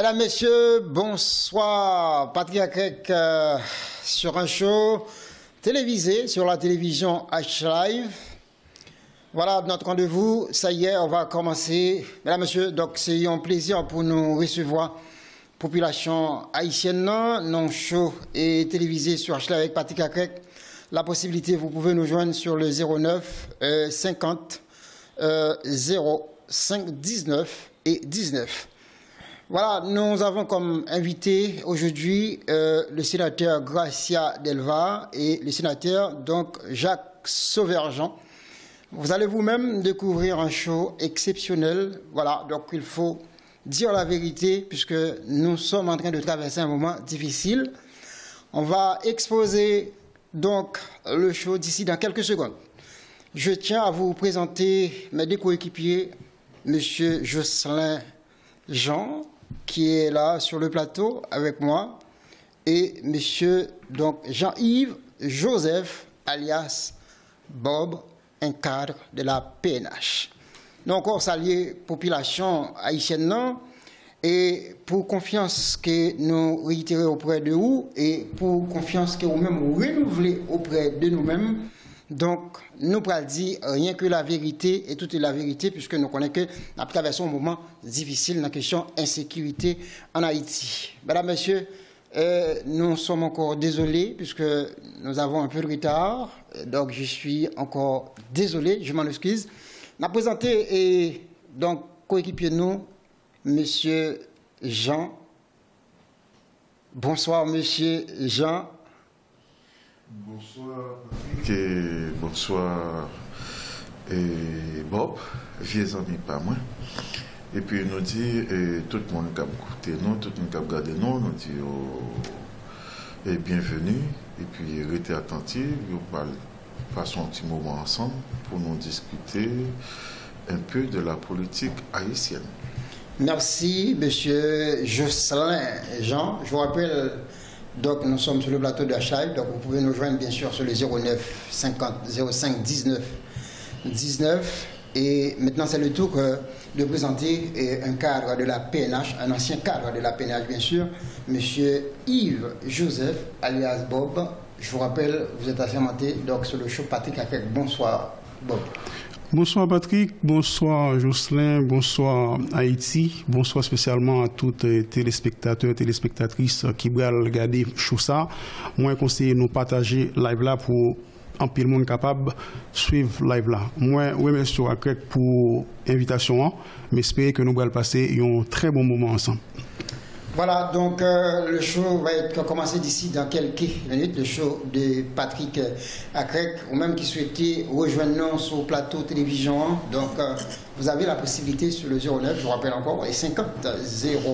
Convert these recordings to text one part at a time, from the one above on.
Mesdames, Messieurs, bonsoir. Patrick Akrek sur un show télévisé sur la télévision H-Live. Voilà notre rendez-vous. Ça y est, on va commencer. Mesdames, Messieurs, donc c'est un plaisir pour nous recevoir. Population haïtienne, non show et télévisé sur H-Live avec Patrick Akrek. La possibilité, vous pouvez nous joindre sur le 09 50 05 19 et 19. Voilà, nous avons comme invité aujourd'hui le sénateur Gracia Delva et le sénateur donc Jacques Sauverjean. Vous allez vous-même découvrir un show exceptionnel. Voilà, donc il faut dire la vérité puisque nous sommes en train de traverser un moment difficile. On va exposer donc le show d'ici dans quelques secondes. Je tiens à vous présenter mes deux coéquipiers, M. Jocelyn Jean, qui est là sur le plateau avec moi, et M. donc Jean-Yves Joseph, alias Bob, un cadre de la PNH. Nous encore saluer population haïtienne et pour confiance que nous réitérons auprès de vous et pour confiance que vous-même vous renouvelez auprès de nous-mêmes. Donc, nous pourrons dire rien que la vérité et toute la vérité, puisque nous connaissons que nous traversons un moment difficile dans la question insécurité en Haïti. Mesdames, Messieurs, nous sommes encore désolés, puisque nous avons un peu de retard. Donc, je suis encore désolé, je m'en excuse. Nous présenté et donc coéquipier nous, Monsieur Jean. Bonsoir, Monsieur Jean. Bonsoir Patrick et bonsoir et Bob, vieux amis pas moi. Et puis nous dit tout le monde qui a écouté nous, tout le monde qui a regardé nous dit bienvenue et puis restez attentifs, nous passons un petit moment ensemble pour nous discuter un peu de la politique haïtienne. Merci Monsieur Jocelyn Jean. Je vous rappelle. Donc nous sommes sur le plateau de H-Live, donc vous pouvez nous joindre bien sûr sur le 09 50 05 19 19. Et maintenant c'est le tour de présenter un cadre de la PNH, un ancien cadre de la PNH bien sûr, Monsieur Yves Joseph, alias Bob. Je vous rappelle, vous êtes assermenté donc sur le show Patrick Akrek. Bonsoir Bob. Bonsoir Patrick, bonsoir Jocelyn, bonsoir Haïti, bonsoir spécialement à tous les téléspectateurs et téléspectatrices qui veulent regarder ça. Moi, conseille nous partager live là pour un peu de monde capable de suivre live là. Moi, oui, merci pour l'invitation, mais j'espère que nous allons passer un très bon moment ensemble. Voilà, donc le show va commencer d'ici dans quelques minutes, le show de Patrick Akrek, ou même qui souhaitait rejoindre nous sur le plateau télévision. Donc vous avez la possibilité sur le 09, je vous rappelle encore, et 50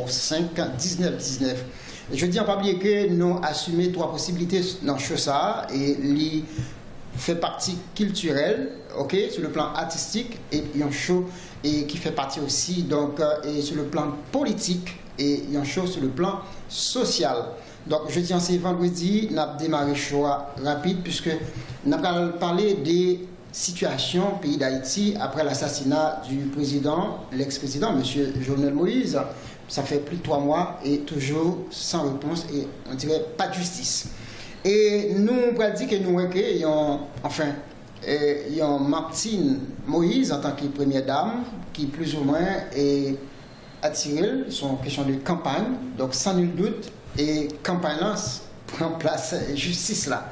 05 19 19. Et je dis en pas oublier que nous assumons trois possibilités dans le show ça, et il fait partie culturelle, ok, sur le plan artistique, et il y a un show et qui fait partie aussi donc et sur le plan politique. Et il y a une chose sur le plan social. Donc, je tiens c'est vendredi, nous avons démarré choix rapide puisque nous avons parlé des situations au pays d'Haïti après l'assassinat du président, l'ex-président, M. Jovenel Moïse. Ça fait plus de 3 mois et toujours sans réponse et on dirait pas de justice. Et nous, on peut dire que nous, il y a Martine Moïse en tant que première dame qui plus ou moins est attiré, sont question de campagne, donc sans nul doute, et campagne là prend place justice là.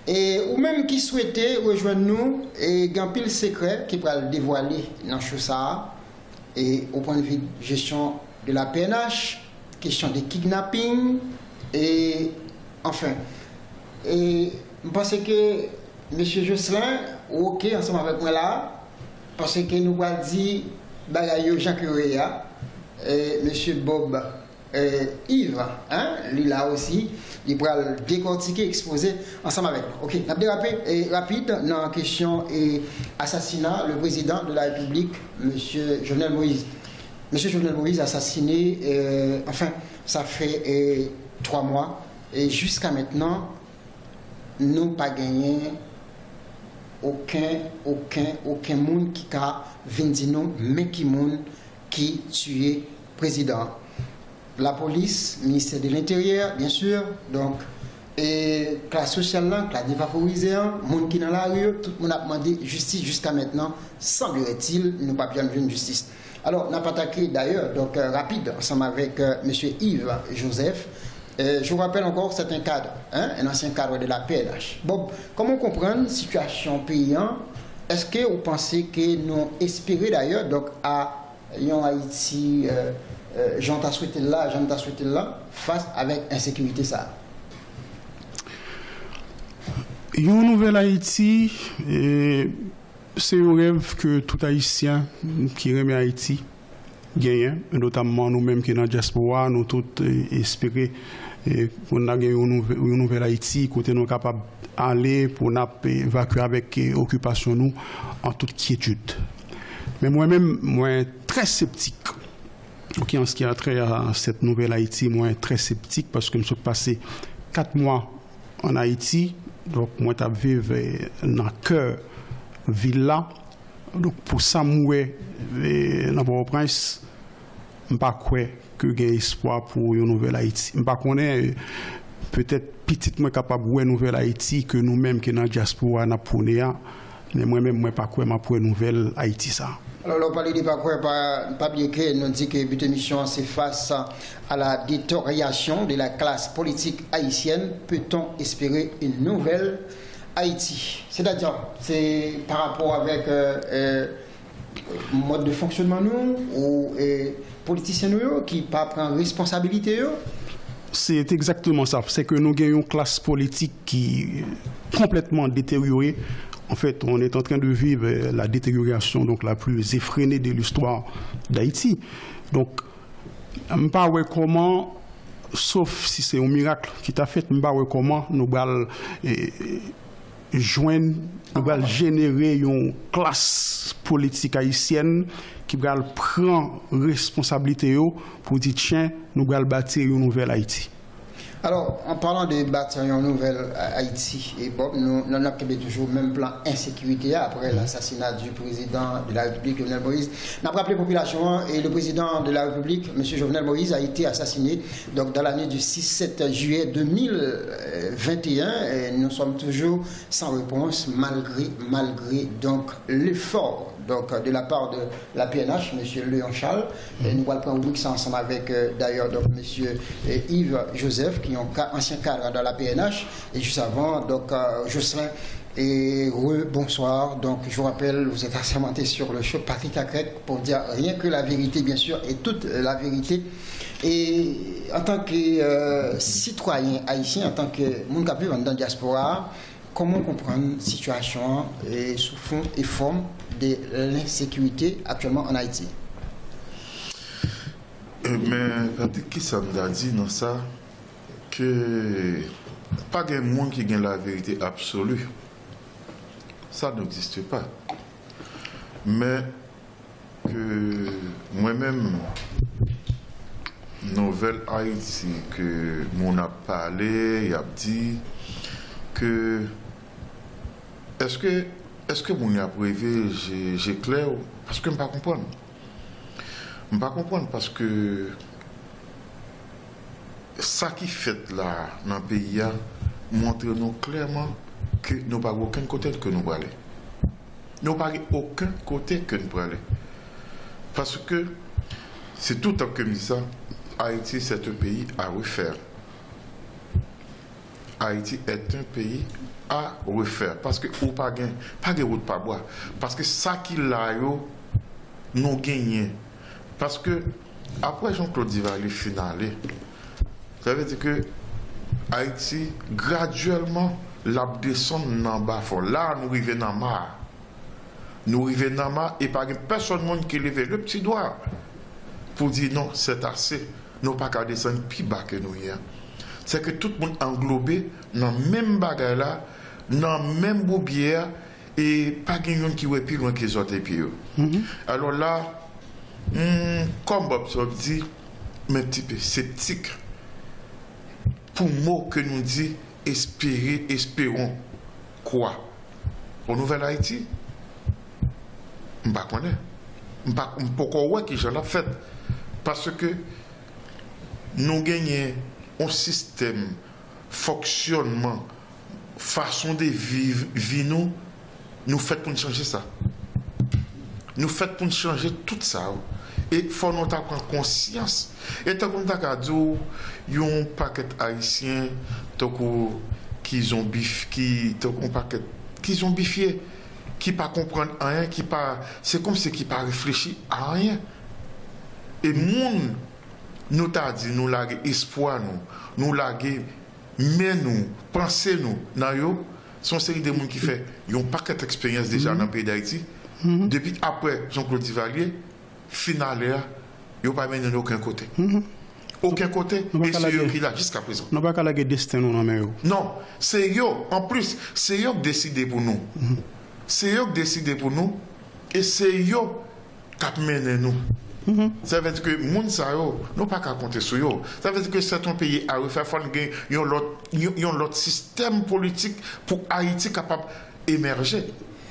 Et ou même qui souhaitait rejoindre nous et gampil secret qui va le dévoiler dans ça et au point de vue de gestion de la PNH, question de kidnapping et enfin. Et je pense que M. Jocelyn, ok ensemble avec moi là, parce que nous allons dire bagaille Jean Curéa. Monsieur Bob Yves, hein, lui là aussi, il pourra le décortiquer, exposer ensemble avec nous. Ok, on a rapide dans la question et assassinat, le président de la République, Monsieur Jovenel Moïse. Monsieur Jovenel Moïse assassiné, ça fait 3 mois et jusqu'à maintenant, nous n'avons pas gagné aucun monde qui a vendu nous, mais qui monde qui tué président. la police, ministère de l'Intérieur, bien sûr, donc, et classe sociale, là, classe défavorisée, monde qui est dans la rue, tout le monde a demandé justice jusqu'à maintenant, semblerait-il, nous pas bien une justice. Alors, on a attaqué d'ailleurs, donc rapide, ensemble avec M. Yves Joseph. Je vous rappelle encore, c'est un cadre, un ancien cadre de la PNH. Bon, comment comprendre la situation paysan? Est-ce que vous pensez que nous espérons d'ailleurs donc à Haïti, j'en ai souhaité là, face avec insécurité ça? Une nouvelle Haïti, c'est un rêve que tout Haïtien qui remet Haïti gagne, notamment nous-mêmes qui sommes dans la diaspora, nous tous espérons qu'on a une nouvelle Haïti, côté nous capable d'aller pour évacuer avec occupation nous en toute quiétude. Mais moi-même, moi très sceptique. Okay, en ce qui a trait à cette nouvelle Haïti, moi très sceptique parce que je suis passé 4 mois en Haïti, donc moi je vivre dans le cœur ville là. Donc pour ça, moi, dans Port-au-Prince, je ne sais pas que j'ai espoir pour une nouvelle Haïti. Je ne sais pas peut-être petit moi capable de nouvelle Haïti que nous-mêmes qui dans la diaspora n'a pas, mais moi-même moi pas quoi pour une nouvelle Haïti ça. Alors, on parle de pas bien que nous dit que le but de mission c'est face à la détérioration de la classe politique haïtienne, peut-on espérer une nouvelle Haïti? C'est-à-dire, c'est par rapport avec mode de fonctionnement nous ou politiciens nous qui pas prendre responsabilité? C'est exactement ça. C'est que nous avons une classe politique qui est complètement détériorée. En fait, on est en train de vivre la détérioration donc, la plus effrénée de l'histoire d'Haïti. Donc, je ne sais pas comment, sauf si c'est un miracle qui t'a fait, je ne sais pas comment nous allons joindre, nous allons générer une classe politique haïtienne qui va prendre responsabilité pour dire tiens, nous allons bâtir une nouvelle Haïti. Alors, en parlant de bâtir une nouvelle Haïti, et bon, nous avons toujours le même plan insécurité après l'assassinat du président de la République, Jovenel Moïse. Nous avons rappelé la population et le président de la République, M. Jovenel Moïse, a été assassiné donc, dans l'année du 6-7 juillet 2021. Et nous sommes toujours sans réponse malgré donc l'effort donc, de la part de la PNH, M. Léon Charles. Et nous allons prendre ça ensemble avec d'ailleurs M. Yves Joseph, qui est un ancien cadre dans la PNH. Et juste avant, donc Jocelyn et bonsoir. Donc je vous rappelle, vous êtes assermenté sur le show Patrick Acrec pour dire rien que la vérité, bien sûr, et toute la vérité. Et en tant que citoyen haïtien, en tant que monde qui vit dans la diaspora, comment comprendre la situation et sous fond et forme de l'insécurité actuellement en Haïti? Mais qui ça nous a dit dans ça que pas de monde qui gagne la vérité absolue. Ça n'existe pas. Mais que moi-même, nouvelle Haïti, que mon a parlé, il a dit que est-ce que mon a prévu, j'ai clair, parce que je ne peux pas comprendre. Je ne peux pas comprendre parce que ça qui fait là dans le pays montre nous clairement que nous n'avons pas aucun côté que nous allons aller. Nous n'avons pas aucun côté que nous allons aller. Parce que c'est tout le temps que je dis ça, Haïti c'est un pays à refaire. Haïti est un pays à refaire. Parce que nous n'avons pas de route pas boire. Parce que ça qui l'a nous gagnons. Parce que après Jean-Claude Duvalier finale, ça veut dire que Haïti, graduellement, la descend en bas fort. Là, nous arrivons dans mar. Nous arrivons dans mar et pas personne qui lève le petit doigt pour dire non, c'est assez. Nous pas qu'à descendre plus bas que nous hier. C'est que tout le monde englobé dans le même bagage là, dans le même boubière et pas quelqu'un qui est plus loin que les autres pieds. Alors là, comme Bob dit, mais un petit peu sceptique. Pour mot que nous dit espérons quoi? Au Nouvelle Haïti? Je ne sais pas. Je ne sais pas qui j'en ai fait. Parce que nous gagnons un système, fonctionnement, façon de vivre, nous fait pour changer ça. Nous fait pour changer tout ça. Et il faut nous prendre conscience. Et tant qu'on t'a dit, il y a un paquet haïtien qui ont biffé, qui ont biffé, qui pas comprendre rien, qui pas, c'est comme si qui pas réfléchi à rien. Et moun nous t'a dit, nous laguer espoir nous laguer mais nous penser nous dans yo son série de monde qui fait ils ont paquet d'expérience déjà dans le pays d'Haïti. Depuis après Jean-Claude Duvalier finalement ils n'ont pas mené aucun côté. Aucun côté et c'est eux qui là jusqu'à présent. Non pas la destin non, c'est eux en plus, c'est eux qui décident pour nous. C'est eux qui décident pour nous et c'est eux qui mènent nous. Ça veut dire que les gens n'ont pas qu'à compter sur eux. Ça veut dire que certains pays à refaire, il y a un autre système politique pour Haïti capable d'émerger.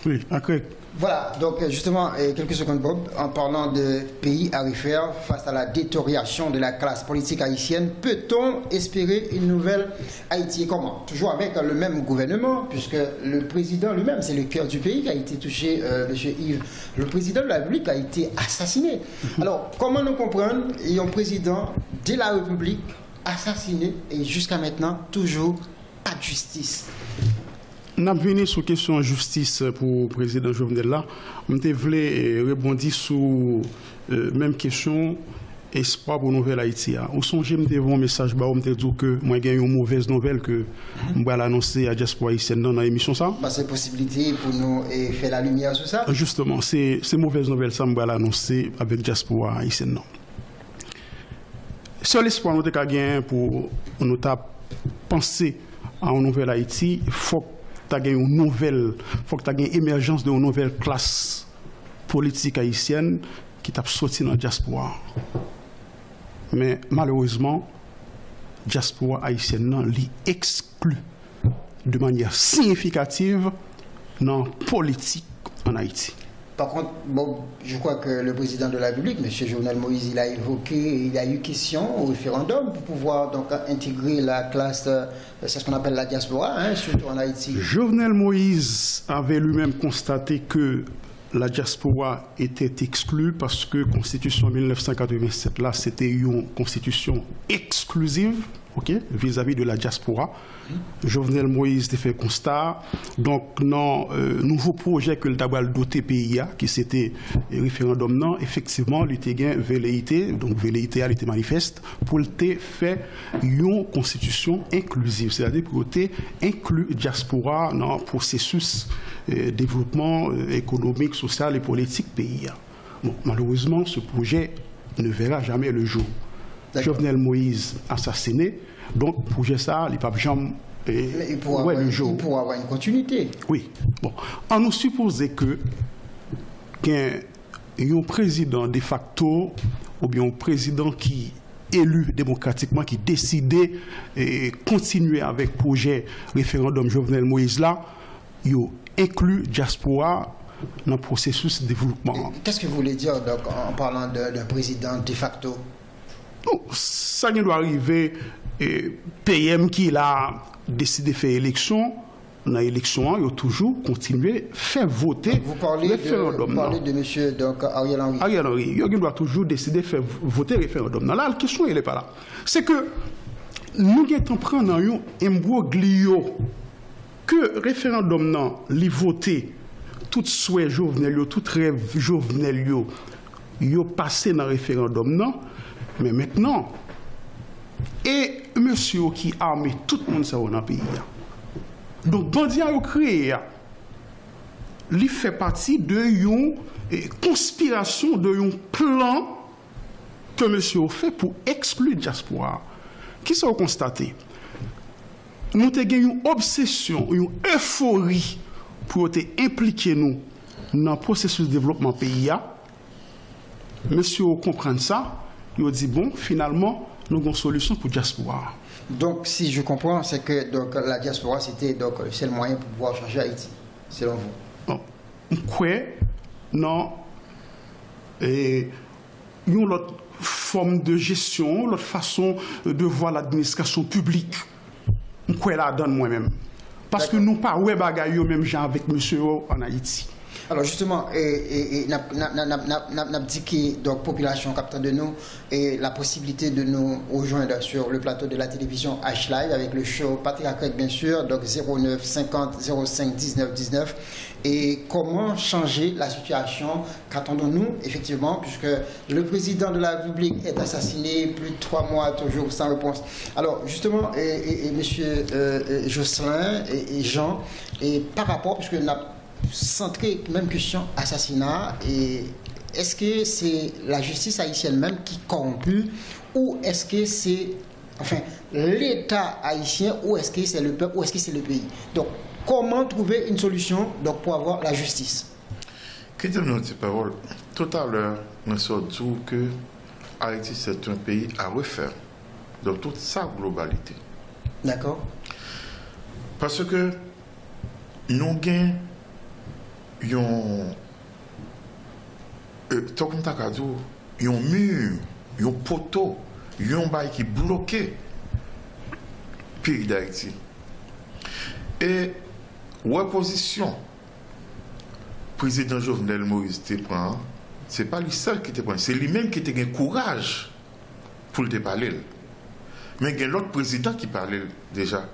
Oui, ok. Voilà, donc justement, quelques secondes Bob, en parlant de pays à refaire face à la détérioration de la classe politique haïtienne, peut-on espérer une nouvelle Haïti? Comment? Toujours avec le même gouvernement, puisque le président lui-même, c'est le cœur du pays qui a été touché, M. Yves. Le président de la République a été assassiné. Alors, comment nous comprendre, il y a un président de la République assassiné et jusqu'à maintenant, toujours pas de justice? Nous avons venu sur la question de justice pour le président Jovenel là. Je voulais répondre sur la même question, espoir pour la nouvelle Haïti. Au songe, je me un message, je me dis que moi j'ai une mauvaise nouvelle que je vais l'annoncer à Diaspora haïtienne dans l'émission. C'est possibilité pour nous faire la lumière sur ça? Justement, c'est mauvaise nouvelle, ça, je vais l'annoncer avec Diaspora haïtienne. Seul espoir nous avons gagné pour nous penser à une nouvelle Haïti, il faut que tu aies une nouvelle, faut que tu aies une émergence d'une nouvelle classe politique haïtienne qui t'a sorti dans la diaspora. Mais malheureusement, la diaspora haïtienne l'exclut de manière significative dans la politique en Haïti. Par contre, bon, je crois que le président de la République, M. Jovenel Moïse, il a évoqué, il a eu question au référendum pour pouvoir donc intégrer la classe, c'est ce qu'on appelle la diaspora, surtout en Haïti. Jovenel Moïse avait lui-même constaté que la diaspora était exclue parce que la Constitution 1987, là, c'était une constitution exclusive, vis-à-vis de la diaspora. Jovenel Moïse a fait constat. Donc, dans le nouveau projet que le Tabal doté pays, qui c'était le référendum, non, effectivement, il était gain velléité, donc velléité elle était manifeste, pour le faire une constitution inclusive, c'est-à-dire pour inclure la diaspora dans le processus de développement économique, social et politique pays. Bon, malheureusement, ce projet ne verra jamais le jour. Jovenel Moïse assassiné, donc le projet ça, il n'y a pas jamais il pourra avoir une continuité. Oui. Bon, on nous suppose que un président de facto ou bien un président qui élu démocratiquement, qui décidait de continuer avec le projet référendum Jovenel Moïse là, il inclut diaspora dans le processus de développement. Qu'est-ce que vous voulez dire donc, en parlant d'un président de facto? Ça doit arriver, PM qui a décidé de faire élection, dans l'élection, il a toujours continué à faire voter. Vous parlez de M. Ariel Henry. Ariel Henry, il doit toujours décider de faire voter le référendum. Là, la question, elle n'est pas là. C'est que nous devons prendre un imbroglio que le référendum, non, il voté, tout souhait Jovenel, tout rêve Jovenel, il a passé dans le référendum, non. Mais maintenant, et monsieur qui a armé tout le monde dans le pays. Donc, Bandi a créé, il fait partie d'une conspiration, d'un plan que monsieur a fait pour exclure la diaspora. Qui s'est constaté? Nous avons une obsession, une euphorie pour impliquer nous dans le processus de développement pays. Monsieur comprend ça. Il a dit, bon, finalement, nous avons une solution pour la diaspora. Donc, si je comprends, c'est que donc, la diaspora, c'était le seul moyen pour pouvoir changer Haïti, selon vous. Quoi? Non. Et une autre forme de gestion, l'autre façon de voir l'administration publique. Quoi la donne moi-même. Parce que nous pas ouais bagaille même gens avec monsieur en Haïti. Alors justement, n'a dit que donc population captant de nous et la possibilité de nous rejoindre sur le plateau de la télévision H-Live avec le show Patrick Craig bien sûr, donc 09 50 05 19 19. Et comment changer la situation qu'attendons-nous effectivement, puisque le président de la République est assassiné plus de 3 mois toujours sans réponse. Alors justement, monsieur Jocelyn et Jean, et par rapport, puisque nous avons centré même question assassinat, et est-ce que c'est la justice haïtienne même qui corrompue, ou est-ce que c'est l'État haïtien, ou est-ce que c'est le peuple, ou est-ce que c'est le pays? Donc comment trouver une solution donc, pour avoir la justice? Parole. Tout à l'heure, nous sommes dit que Haïti c'est un pays à refaire dans toute sa globalité. D'accord. Parce que nous avons un mur, un poteau, un bail qui bloqué le pays d'Haïti. Et l'opposition, président Jovenel Moïse te prend, ce n'est pas lui seul qui te prend, c'est lui-même qui te gagne courage pour te parler. Mais il y a l'autre président qui parlait déjà.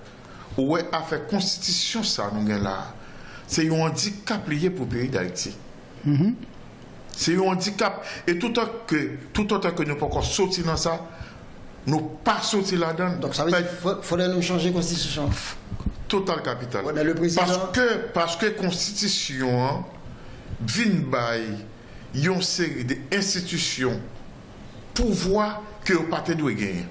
Ouais, a fait constitution ça, nous là. C'est un handicap lié pour le pays d'Haïti. C'est un handicap. Et tout autant que nous ne pouvons pas encore sortir dans ça, nous ne pouvons pas sortir là-dedans. Donc ça veut dire qu'il faudrait nous changer la constitution. Total capital. Ouais, mais le président... Parce que la constitution vient by une série d'institutions, pouvoir que le parti doit gagner.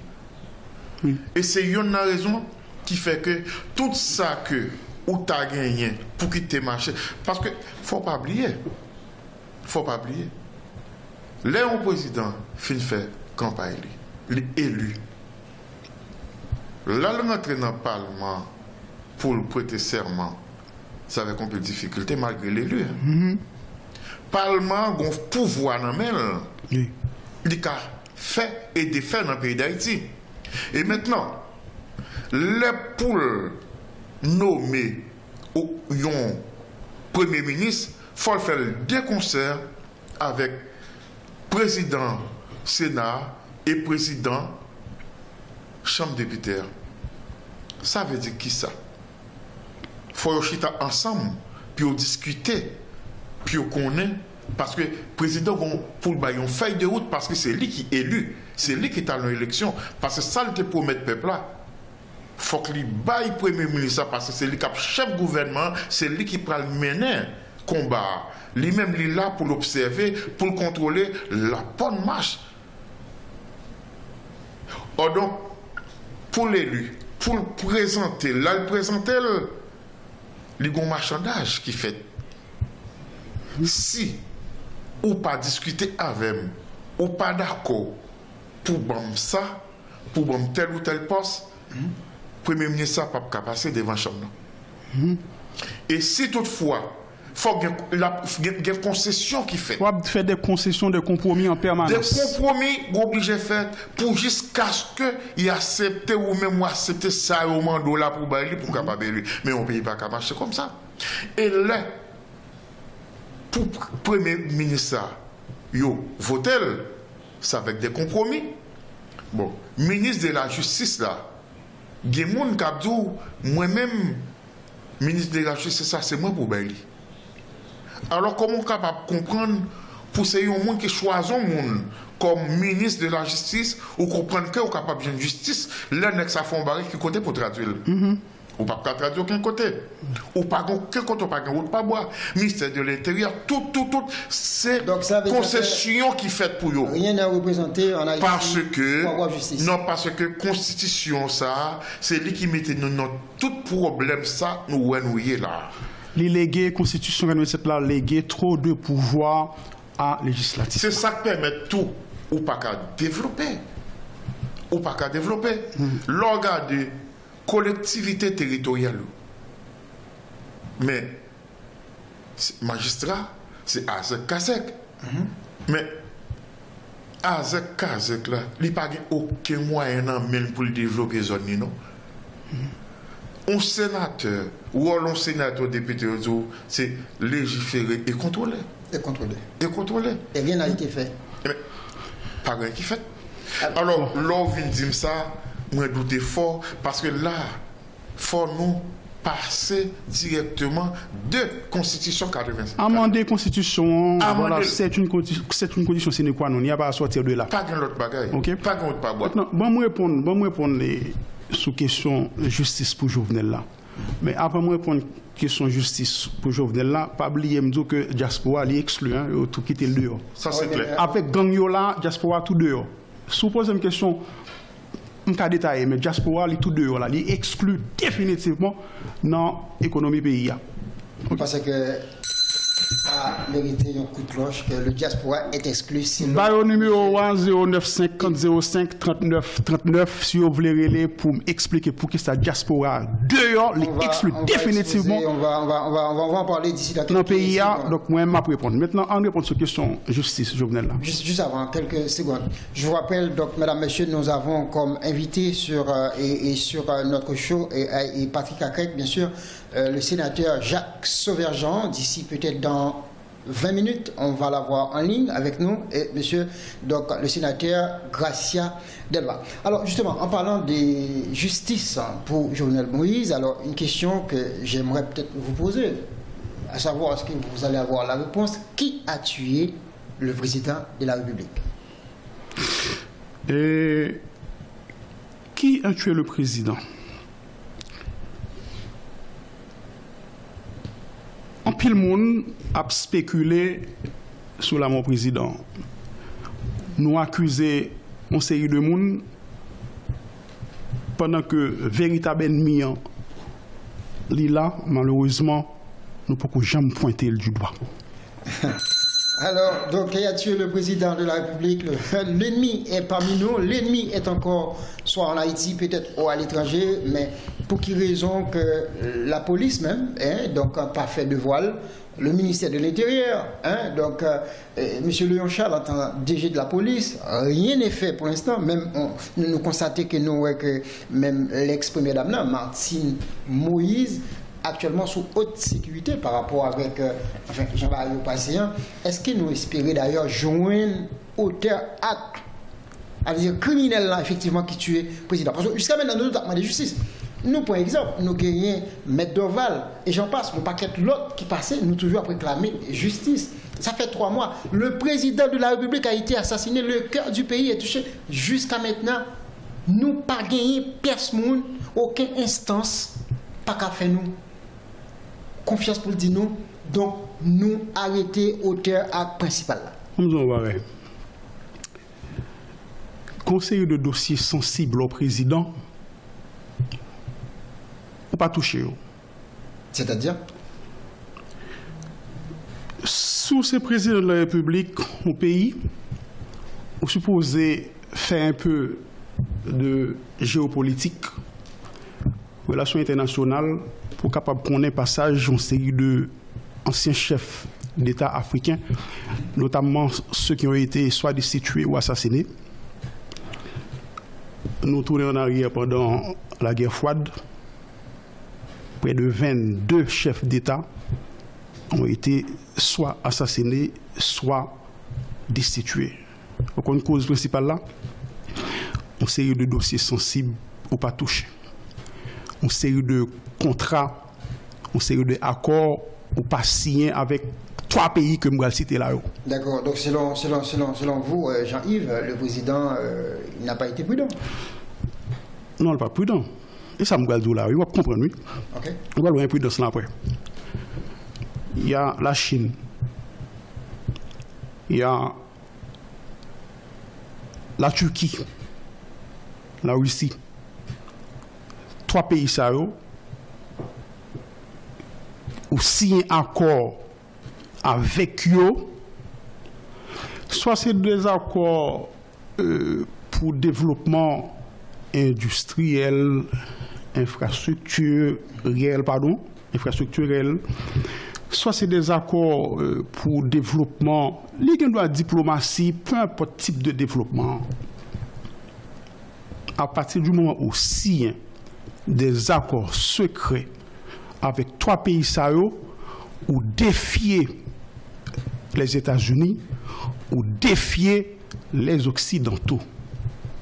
Et c'est une raison qui fait que tout ça que ou tu as gagné pour quitter le marché. Parce que faut pas oublier. Là, le président fin fait campagne, il est élu. Là, il rentre dans le Parlement pour le prêter serment. Ça avec un peu de difficulté malgré l'élu. Parlement a un pouvoir dans le il a fait et défait dans le pays d'Haïti. Et maintenant, les poules nommées au Premier ministre, il faut faire des concerts avec le président Sénat et le président Chambre des députés. Ça veut dire qui ça? Il faut chita ensemble, puis discuter, puis connaître. Parce que le président, pour une feuille de route, parce que c'est lui qui est élu, c'est lui qui est dans l'élection. Parce que ça, il promet le peuple là. Il faut qu'il baille le Premier ministre, parce que c'est lui qui est chef gouvernement, c'est lui qui prend le mener combat. Lui-même, il est là pour l'observer, pour contrôler la bonne marche. Or donc, pour l'élu, pour le présenter, là, le présenter, il y a un marchandage qui fait. Si ou pas discuter avec moi, ou pas d'accord pour ça, pour tel ou tel poste, le Premier ministre n'a pas passer devant la chambre. Et si toutefois, il faut qu'il y ait une concession qui fait. Il faut faire des concessions, des compromis en permanence. Des compromis obligés de faire pour jusqu'à ce qu'il accepte ou même accepter ça au moment là pour bailler pour capable lui. Mais on ne peut pas marcher comme ça. Et là, pour le Premier ministre, yo votel, ça avec des compromis. Bon, ministre de la Justice là, il y a des gens qui ont dit, moi-même, ministre de la Justice, ça c'est moi pour bailler. Alors comment on est capable de comprendre pour ces gens qui choisissent un monde comme ministre de la Justice ou comprendre que est capable de justice, là ça fait un baril qui côté pour traduire. Ou pas traduire aucun côté. Ou pas quel côté, pas pas boire. Ministère de l'Intérieur, tout, c'est concession qui fait pour eux. Rien n'est représenté en Haïti. Parce que Constitution, ça, c'est lui qui mettait dans tout problème, ça, nous là. Les légués, Constitution, là, léguer trop de pouvoir à législatif. C'est ça qui permet tout. Ou pas qu'à développer. L'organe de collectivité territoriale. Mais, magistrat, c'est assez cassec. Mais, Azek Kazek là, il n'y a pas aucun moyen même pour développer zone non. Un sénateur ou un sénateur député c'est légiférer et contrôler. Et contrôler. Et contrôler. Et rien n'a été fait. Pas rien qui fait. Alors, l'on vient dire ça, moi doute fort parce que là, faut nous passer directement de Constitution 85. Amender Constitution, voilà, c'est une condition sine qua non, il n'y a pas à sortir de là. Pas de l'autre bagaille. Okay. Pas de l'autre bagaille. Maintenant, bon, moi répondre sous question justice pour Jovenel là. Mais après moi répondre question justice pour Jovenel là, pas oublier me dire que diaspora est exclu, hein, tout quitter le dehors. Ça c'est clair. Avec gang yo là, diaspora tout dehors. Suppose une question un cas détaillé, mais diaspora est tout dehors là, il exclut définitivement dans l'économie pays. Parce que a mérité un coup de cloche que le diaspora est exclu. Bayo numéro 0950 39 39 si vous voulez relayer pour m'expliquer pour qui ça diaspora dehors, l'exclut définitivement. On va en parler d'ici là. Dans le pays, donc moi je vais répondre. Maintenant, on répond sur la question justice, Jovenel. Juste avant, quelques secondes. Je vous rappelle, donc, mesdames, messieurs, nous avons comme invité sur notre show, et Patrick Akek, bien sûr, le sénateur Jacques Sauverjean. D'ici peut-être dans 20 minutes, on va l'avoir en ligne avec nous, et monsieur, donc, le sénateur Gracia Delva. Alors, justement, en parlant de justice pour Jovenel Moïse, alors, une question que j'aimerais peut-être vous poser, à savoir, est-ce que vous allez avoir la réponse, qui a tué le président de la République? Et qui a tué le président? En pile monde a spéculé sur la mort président. Nous accusons une série de monde pendant que véritable ennemi là, malheureusement, nous ne pouvons jamais pointer du doigt. Alors, donc, qui a tué le président de la République? L'ennemi est parmi nous. L'ennemi est encore soit en Haïti, peut-être, ou à l'étranger, mais pour quelle raison que la police même, donc, pas fait de voile, le ministère de l'Intérieur, donc, M. Léon Charles, en tant que DG de la police, rien n'est fait pour l'instant. Même, nous constatons que même l'ex-première dame, là, Martine Moïse, actuellement sous haute sécurité par rapport avec Jean-Marie Patient. Est-ce que nous espérons d'ailleurs joindre auteur acte, c'est-à-dire criminel là, effectivement, qui tuait le président? Parce que jusqu'à maintenant, nous avons de justice. Nous, par exemple, nous gagnons Maître Dorval et j'en passe, mon paquet l'autre qui passait, nous toujours réclamer justice. Ça fait 3 mois. Le président de la République a été assassiné, le cœur du pays est touché. Jusqu'à maintenant, nous pas gagné personne, aucune instance, pas qu'à faire nous confiance pour le dire nous, donc nous arrêter auteur acte principal. Conseiller de dossier sensible au président, ou pas touché. C'est-à-dire? Sous ce président de la République au pays, vous supposez faire un peu de géopolitique, relations internationales, pour capable de connaître passage en série de anciens chefs d'État africains, notamment ceux qui ont été soit destitués ou assassinés. Nous tournons en arrière pendant la guerre froide. Près de 22 chefs d'État ont été soit assassinés, soit destitués. Donc, une cause principale là, une série de dossiers sensibles ou pas touchés. Une série de contrats, une série d'accords ou pas signés avec 3 pays que je vais citer là. D'accord. Donc selon vous, Jean-Yves, le président n'a pas été prudent? Non, il n'est pas prudent. Et ça me dire là, il va comprendre, oui. Okay. On va voir l'imprudence là après. Il y a la Chine. Il y a la Turquie. La Russie. 3 pays ça ou signer un accord avec eux, soit c'est des accords pour développement industriel, infrastructurel, soit c'est des accords pour développement, les gens doivent diplomatie, peu importe type de développement. À partir du moment où si des accords secrets avec 3 pays sahariens ou défier les États-Unis ou défier les Occidentaux.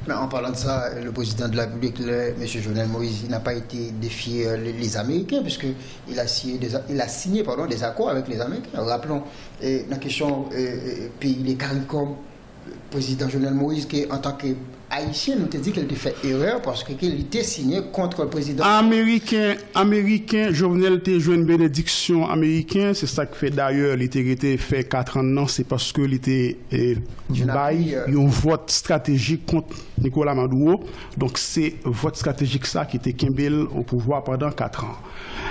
Mais en parlant de ça, le président de la République, M. Jovenel Moïse, n'a pas été défier les Américains, puisqu'il a signé des accords avec les Américains. Rappelons, la question pays les CARICOM, le président Jovenel Moïse, qui en tant qu'Haïtien, nous te dit qu'il a fait erreur parce qu'il était signé contre le président. Américain, Jovenel était joué une bénédiction américaine, c'est ça qui fait d'ailleurs, il était fait 4 ans, c'est parce que il était un vote stratégique contre Nicolas Maduro. Donc c'est vote stratégique ça qui était Kimbel au pouvoir pendant 4 ans.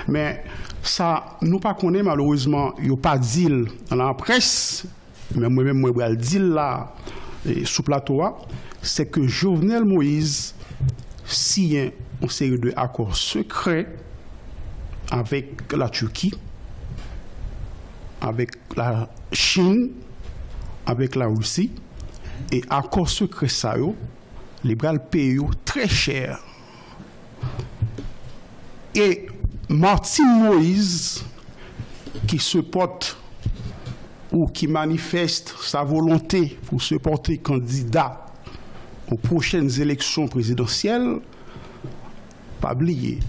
Mais ça, nous pas connaît malheureusement, il n'y a pas dit dans la presse, mais moi-même, moi, je dis là, sous plateau, c'est que Jovenel Moïse signe une série d'accords secrets avec la Turquie, avec la Chine, avec la Russie, et accords secrets ça, les bras payent très cher. Et Martin Moïse, qui se porte ou qui manifeste sa volonté pour se porter candidat aux prochaines élections présidentielles, pas oublier,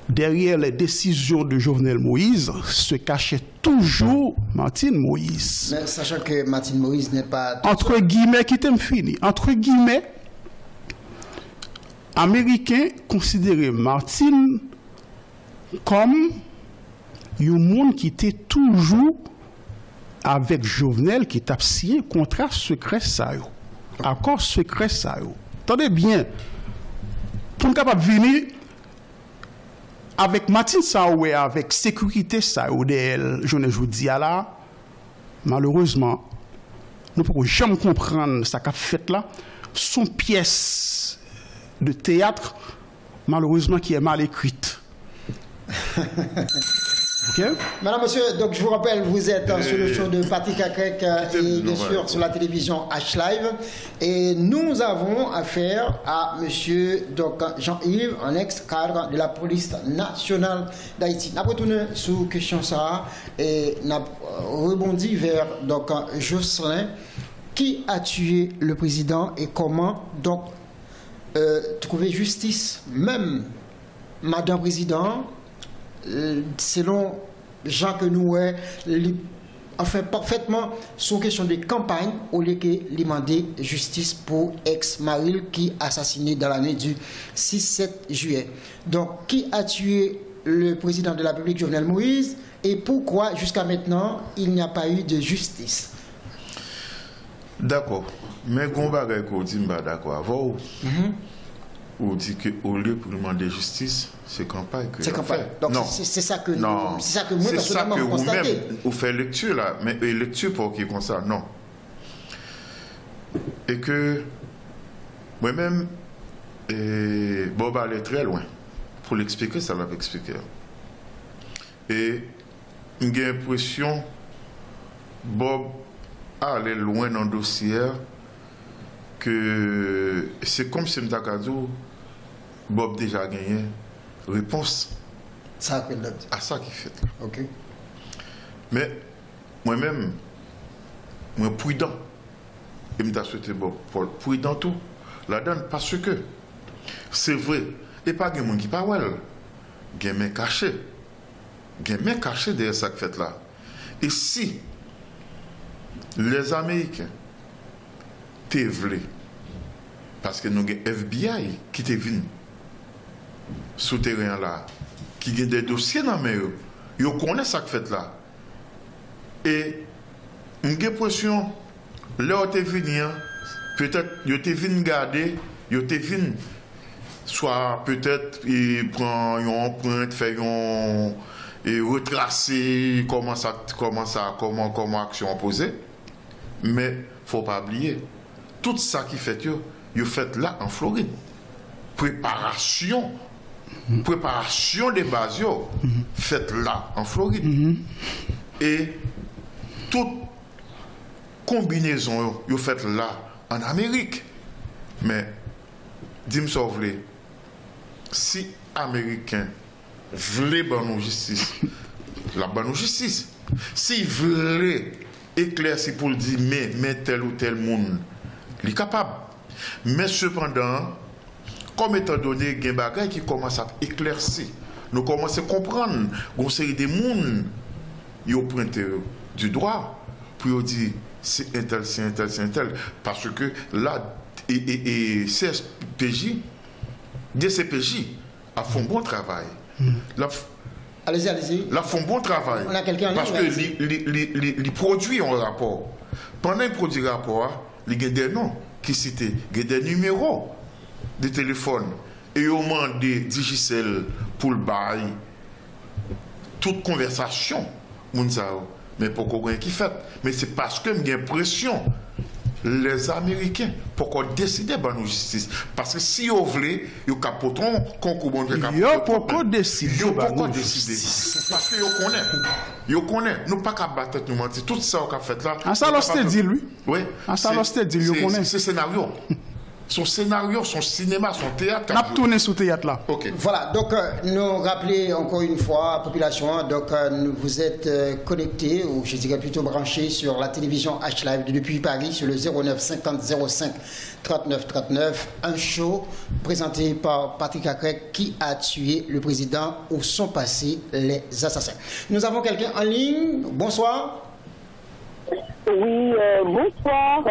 derrière les décisions de Jovenel Moïse se cachait toujours Martin Moïse. Mais sachant que Martin Moïse n'est pas... Entre guillemets, qui t'aime fini, entre guillemets, Américains considéraient Martin comme un monde qui était toujours avec Jovenel qui t'a signé contrat secret ça. Accord secret ça. Attendez bien. Pour nous capable venir avec Martin Saoué, avec sécurité ça, je ne vous dis là, malheureusement, nous ne pouvons jamais comprendre ce qu'a fait là. Son pièce de théâtre, malheureusement, qui est mal écrite. Okay. Madame, monsieur, donc je vous rappelle, vous êtes sur le show de Patrick Akrek et bien sûr sur la télévision H-Live. Et nous avons affaire à monsieur Jean-Yves, un ex-cadre de la police nationale d'Haïti. Nous avons retourné sur question ça et nous avons rebondi vers Jocelyn, qui a tué le président et comment donc trouver justice. Même Madame Président, selon Jean que nous enfin parfaitement sur question de campagne au lieu que demander justice pour ex-Maril qui a assassiné dans l'année du 6-7 juillet. Donc qui a tué le président de la République Jovenel Moïse et pourquoi jusqu'à maintenant il n'y a pas eu de justice? D'accord, mais Gomba dit d'accord avant ou dit que au lieu pour demander justice, c'est campagne que fait. Donc c'est ça que moi personnellement vous constatez. Vous faites lecture là, mais lecture pour qui comme ça, non. Et que moi-même, Bob allait très loin pour l'expliquer, ça l'a expliqué. Et j'ai l'impression Bob allait loin dans le dossier que c'est comme si Mtakadou Bob déjà gagné réponse à ça qu'il fait. Ok. Mais moi-même, moi prudent, et je m'ai souhaité Bob prudent tout la donne parce que c'est vrai, et pas de monde qui parle, il y a des mains cachées. Il y a des mains cachées derrière ça que fait là. Et si les Américains t'es vle, parce que nous avons FBI qui t'est venu sous terrain là, qui a des dossiers dans mes mains, ils connaissent ça que fait là. Et j'ai l'impression, là où t'es venu, peut-être ils t'es venu garder, ils t'es venu, soit peut-être ils prennent une empreinte, fait et retracer comment action posée. Mais il ne faut pas oublier, tout ça qui fait, vous faites là en Floride. Préparation préparation des bases faite là en Floride. Et toute combinaison yo faite là en Amérique. Mais dis-moi ça si Américains voulaient bonne justice, la bonne justice. S'ils voulaient éclaircir pour le dire mais tel ou tel monde, il est capable. Mais cependant, comme étant donné, il y a des bagages qui commencent à éclaircir. Nous commençons à comprendre qu'on série des monde qui ont pointé du droit pour dire c'est un tel, c'est un tel, c'est un tel. Parce que là, et CSPJ, DCPJ a fait un bon travail. Allez-y, allez-y. Là, font bon travail. On a quelqu'un en parce que les produits ont un rapport. Pendant qu'ils produisent un rapport, il y a des noms qui citent, il y a des numéros de téléphone. Et ils ont demandé Digicel pour le bail. Toute conversation, mais pourquoi qui fait? Mais c'est parce que j'ai l'impression les Américains, pourquoi décider de la justice? Parce que si vous voulez, vous capotez concours. Pourquoi décider? Parce que vous connaissez. Nous pas qu'à battre nous mentir. Tout ça qu'on a fait là. Ça l'a dit lui. Oui. Ça l'a dit lui. C'est scénario. Son scénario, son cinéma, son théâtre. On a tourné sous théâtre là. Okay. Voilà, donc nous rappeler encore une fois, population, donc vous êtes connectés, ou je dirais plutôt branchés sur la télévision H-Live depuis Paris, sur le 09 50 05 39 39, un show présenté par Patrick Acrec qui a tué le président où sont passés les assassins. Nous avons quelqu'un en ligne, bonsoir. Oui, bonsoir,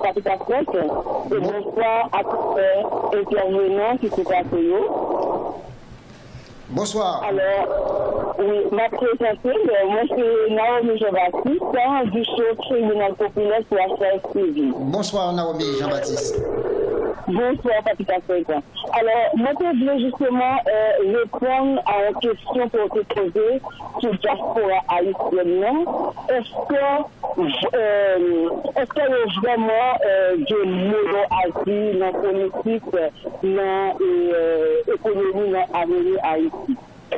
Patrick Acrec, et bonsoir à tous les intervenants qui sont passés. Bonsoir. Alors, oui, ma présentation, moi c'est Naomi Jean-Baptiste, du show Tribunal Populaire sur HSTV. Bonsoir Naomi Jean-Baptiste. Bonsoir Patrick Acrec. Alors, moi je voulais justement répondre à une question qui a été posée sur la diaspora haïtienne. Est-ce qu'il y a vraiment des mots à dire dans la politique, dans l'économie, dans l'avenir Haïti?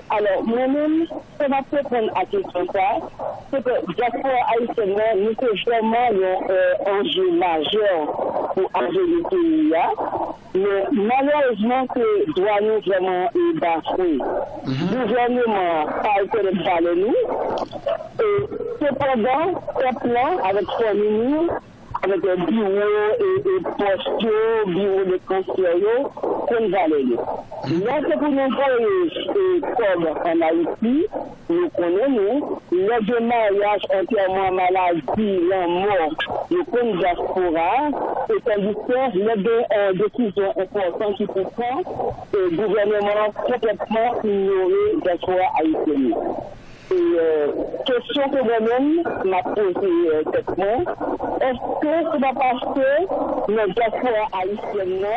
Alors, moi-même, ça va répondre à cette question, c'est que la diaspora haïtienne, nous c'est vraiment un enjeu majeur pour enjeu du pays. Mais malheureusement, que doit nous vraiment bafouer. Le gouvernement a été de parler nous. Et cependant, ce plan avec son ministre, avec les bureaux et postes, bureaux de conseillers, qu'on va aller. Là, c'est pour nous voir comme en Haïti, nous connaissons, les deux mariages, enterrement, maladie, la mort, nous connaissons diaspora, et tandis que les deux décisions importantes qui prennent, le gouvernement complètement ignoré diaspora haïtienne. Et question que moi-même m'a posée cette mois, est-ce que c'est pas parce que nos diaspora haïtiennes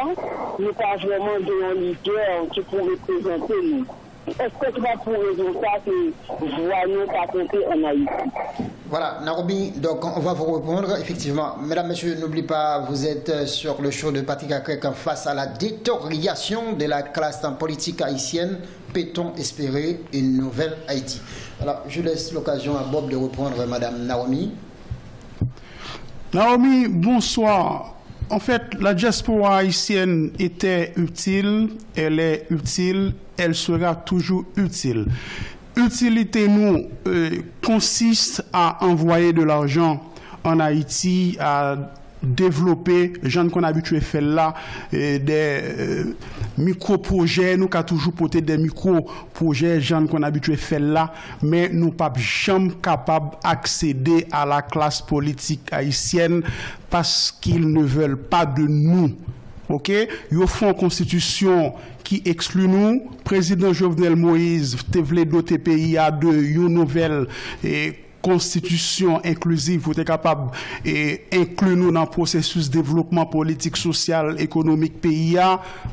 nous pas vraiment de leader qui pourrait représenter nous? Est-ce que c'est pas pour raison ça que voyons pas compter en Haïti? Voilà, Naomi, donc on va vous répondre. Effectivement, mesdames, messieurs, n'oubliez pas, vous êtes sur le show de Patrick Acrec face à la détérioration de la classe politique haïtienne. Peut-on espérer une nouvelle Haïti? Alors, je laisse l'occasion à Bob de reprendre Madame Naomi. Naomi, bonsoir. En fait, la diaspora haïtienne était utile, elle est utile, elle sera toujours utile. Utilité nous consiste à envoyer de l'argent en Haïti, à développer, gens qu'on a habitué faire là, des micro-projets, nous avons toujours porté des micro-projets, gens qu'on a habitué faire là, mais nous pas jamais capables d'accéder à la classe politique haïtienne parce qu'ils ne veulent pas de nous. Ok, ils font une constitution qui exclut nous. Président Jovenel Moïse te voulait doter pays à une nouvelle constitution inclusive, vous êtes capable d'inclure nous dans le processus de développement politique, social, économique pays.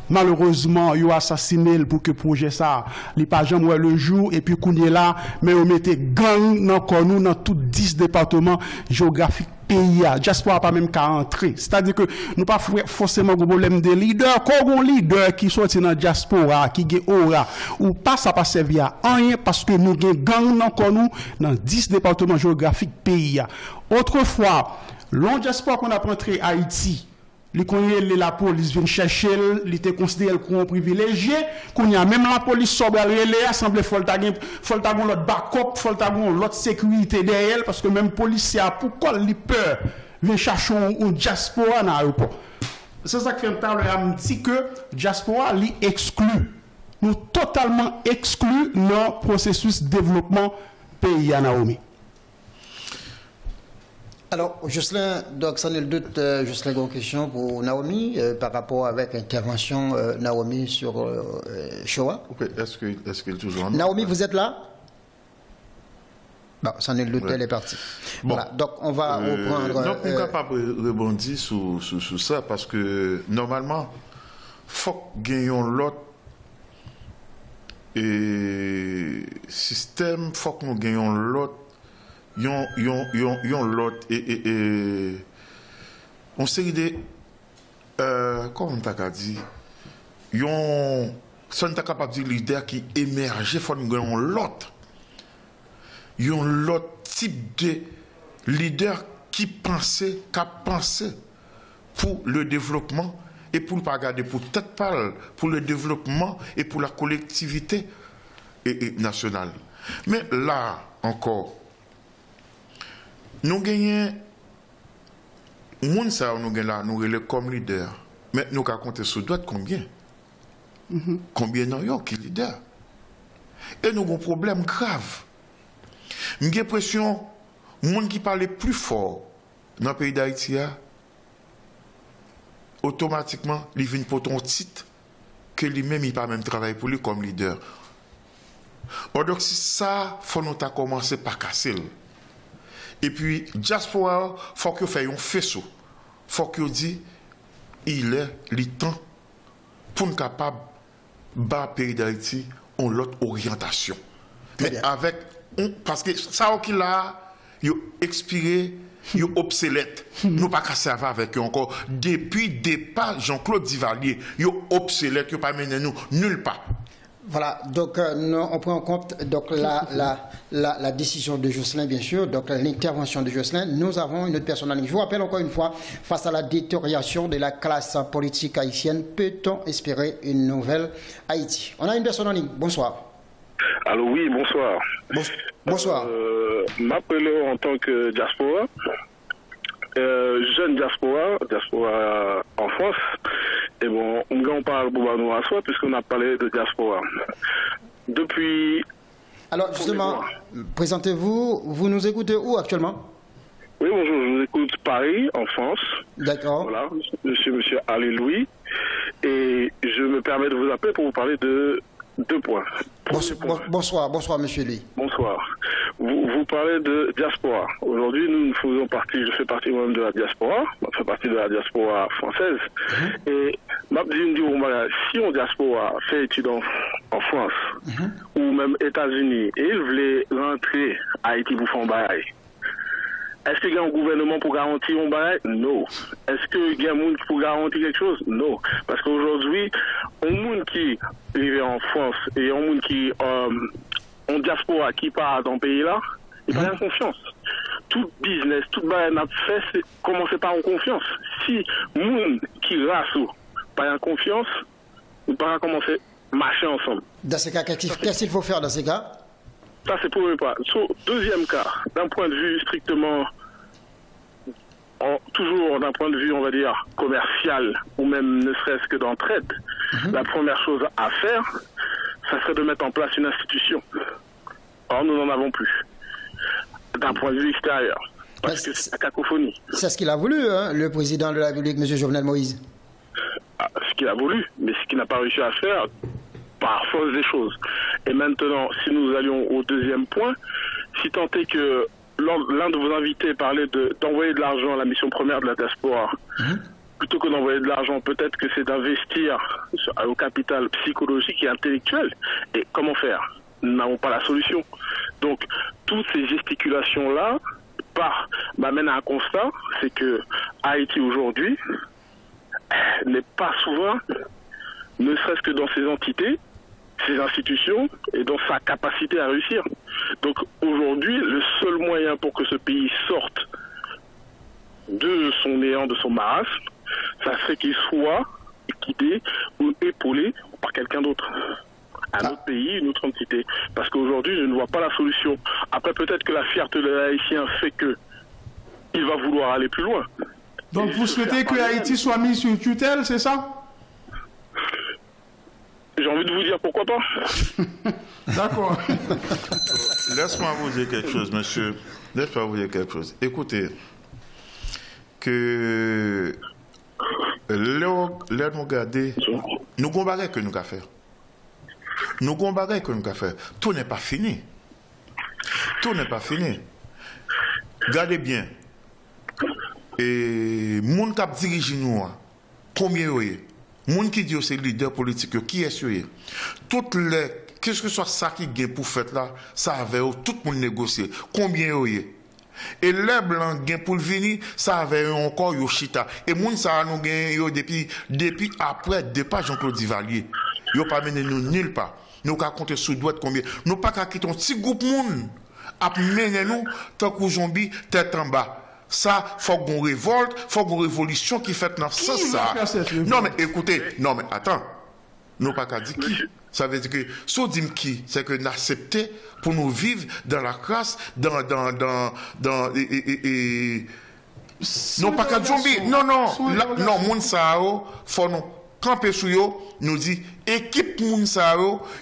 Malheureusement, ils ont assassiné pour que le projet ça, les pas jamais le jour, et puis qu'on est là, mais on mettait gang dans nous dans tous 10 départements géographiques pays. Diaspora pas même qu'à entrer. C'est-à-dire que nous pas forcément un problème de leader. Quand on leader qui sorti dans diaspora, qui a aura, ou pas ça pas servir à rien parce que nous avons gang encore nous dans 10 départements géographiques pays. Autrefois, long diaspora qu'on a rentré Haïti, les connaît la police vient chercher, il était considéré comme un privilégié, qu'on y a même la police sobre relais, semble faut l'autre backup, faut l'autre sécurité derrière parce que même policier pourquoi il peur vient chercher un diaspora dans l'aéroport. C'est ça que fait me dit que diaspora li exclut. Nous totalement exclut dans le processus de développement pays à Naomi. Alors, Jocelyn, donc, ça n'est le doute, Jocelyn, une question pour Naomi par rapport avec l'intervention Naomi sur Shoah. Okay. Est-ce qu'elle est toujours en Naomi, vous êtes là? Bon, ça n'est le doute, elle est partie. Bon. Voilà, donc on va reprendre. Donc, on est capable de rebondir sur ça parce que normalement, il faut que gagnons l'autre système, il faut que nous gagnions l'autre. Yon l'autre et on série de comment on t'a dit yon son t'a capable de leader qui émerger faut nous gagner l'autre yon l'autre type de leader qui pensait pour le développement et pour pas garder pour tête pâle pour le développement et pour la collectivité nationale. Mais là encore nous gagnons, nous gagnons comme leader, mais nous avons compté sur d'autres combien? Combien New York qui leader? Et nous avons un problème grave. J'ai l'impression que les gens qui parlent plus fort dans le pays d'Haïti, automatiquement, ils viennent pour ton titre que lui-même, il ne pas même travailler pour lui comme leader. Donc, si ça, il faut nous commencer par casser. Et puis, diaspora, il faut que fasse un faisceau. Il faut que dit il est le temps pour nous capable de pays d'Haïti en l'autre orientation. Mais avec, parce que ça qu'il a, il expiré, il obsolète. Nous pas qu'à servir avec eux encore. Depuis le départ, Jean-Claude Duvalier, il obsolète, il pas mené nous nulle part. Voilà, donc on prend en compte donc, la décision de Jocelyn, bien sûr, donc l'intervention de Jocelyn. Nous avons une autre personne en ligne. Je vous rappelle encore une fois, face à la détérioration de la classe politique haïtienne, peut-on espérer une nouvelle Haïti? On a une personne en ligne. Bonsoir. Allô, oui, bonsoir. Bonsoir. M'appelez en tant que diaspora. Jeune diaspora en France. Et bon, on parle Boubano à soi puisqu'on a parlé de diaspora. Depuis... Alors justement, présentez-vous, vous nous écoutez où actuellement? Oui, bonjour, je vous écoute Paris, en France. D'accord. Voilà, je suis monsieur Ali Louis. Et je me permets de vous appeler pour vous parler de 2 points. Bonsoir, monsieur Louis. Bonsoir. Vous parlez de diaspora. Aujourd'hui, nous faisons partie, je fais partie moi-même de la diaspora, je fais partie de la diaspora française. Et si on diaspora fait études en France, ou même États-Unis, et il voulait rentrer à Haïti pour faire un bail, est-ce qu'il y a un gouvernement pour garantir un bail? Non. Est-ce qu'il y a un monde pour garantir quelque chose? Non. Parce qu'aujourd'hui, un monde qui vit en France et un monde qui en diaspora qui part dans le pays-là, il n'a pas confiance. Tout business, tout bail n'a fait, c'est commencer par en confiance. Si monde qui race pas en confiance, il ne peut pas commencer à marcher ensemble. Dans ce cas, qu'est-ce qu'il faut faire dans ces cas? Ça, c'est pour le pas. Deuxième cas, d'un point de vue strictement, toujours d'un point de vue, on va dire, commercial, ou même ne serait-ce que d'entraide, la première chose à faire, ça serait de mettre en place une institution. Or, nous n'en avons plus. D'un point de vue extérieur. Parce que c'est la cacophonie. C'est ce qu'il a voulu, hein, le président de la République, M. Jovenel Moïse. Ce qu'il a voulu, mais ce qu'il n'a pas réussi à faire, par force des choses. Et maintenant, si nous allions au deuxième point, si tant est que l'un de vos invités parlait d'envoyer de l'argent à la mission première de la diaspora, plutôt que d'envoyer de l'argent, peut-être que c'est d'investir au capital psychologique et intellectuel. Et comment faire? Nous n'avons pas la solution. Donc, toutes ces gesticulations-là part, m'amène à un constat, c'est que Haïti aujourd'hui n'est pas souverain, ne serait-ce que dans ses entités, ses institutions et dans sa capacité à réussir. Donc aujourd'hui, le seul moyen pour que ce pays sorte de son néant, de son marasme, ça serait qu'il soit guidé ou épaulé par quelqu'un d'autre. Un autre pays, une autre entité. Parce qu'aujourd'hui, je ne vois pas la solution. Après, peut-être que la fierté de l'Haïtien fait que il va vouloir aller plus loin. Donc vous souhaitez que Haïti soit mis sur tutelle, c'est ça? J'ai envie de vous dire pourquoi pas. D'accord. Laisse-moi vous dire quelque chose, monsieur. Laisse-moi vous dire quelque chose. Écoutez, que là, nous regardons, nous combattons que nous avons fait. Nous combattons que nous avons fait. Tout n'est pas fini. Tout n'est pas fini. Regardez bien. Et moun kap dirige nous, combien y moun qui dit c'est leader politique, qui est sur toutes les, qu'est-ce que soit ça qui gagne pour faire là, ça avait tout le monde négocier. Combien y et les blancs gagnent pour venir, ça avait encore Yoshita. Et moun ça nous gagne depuis après départ Jean-Claude Duvalier. Yo pas mené nous nulle part. Nous ka compter sous droite combien. Nous pas qu'à quitter un petit groupe moun a mené nous tant que zombie tête en bas. Ça, faut qu'on révolte, faut qu'on révolution qui fait dans ce sens ça. Non mais écoutez, non mais attends. Nous pas qu'à dire qui. Ça veut dire que, so dit qui, c'est que nous accepter pour nous vivre dans la crasse, non pas qu'à zombie. Non, moun sa faut nous camper sur yo, nous dit, équipe moun sa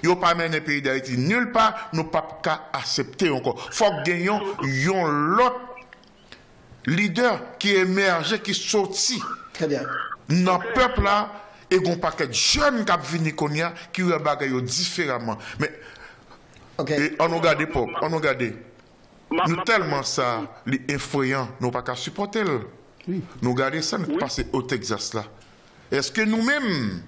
yo pas mené pays d'Haïti nulle part, nous pas qu'à accepter encore. Faut gagner yon l'autre leader qui émerge, qui sorti. Très bien. Dans le peuple là, et un paquet de jeunes qui viennent qui ont bagay différemment. Mais on nous regarde pas, on nous regarde. Nous tellement ça, les effrayants, nous pas qu'à supporter. Nous regardons ça, nous passons au Texas là. Est-ce que nous-mêmes,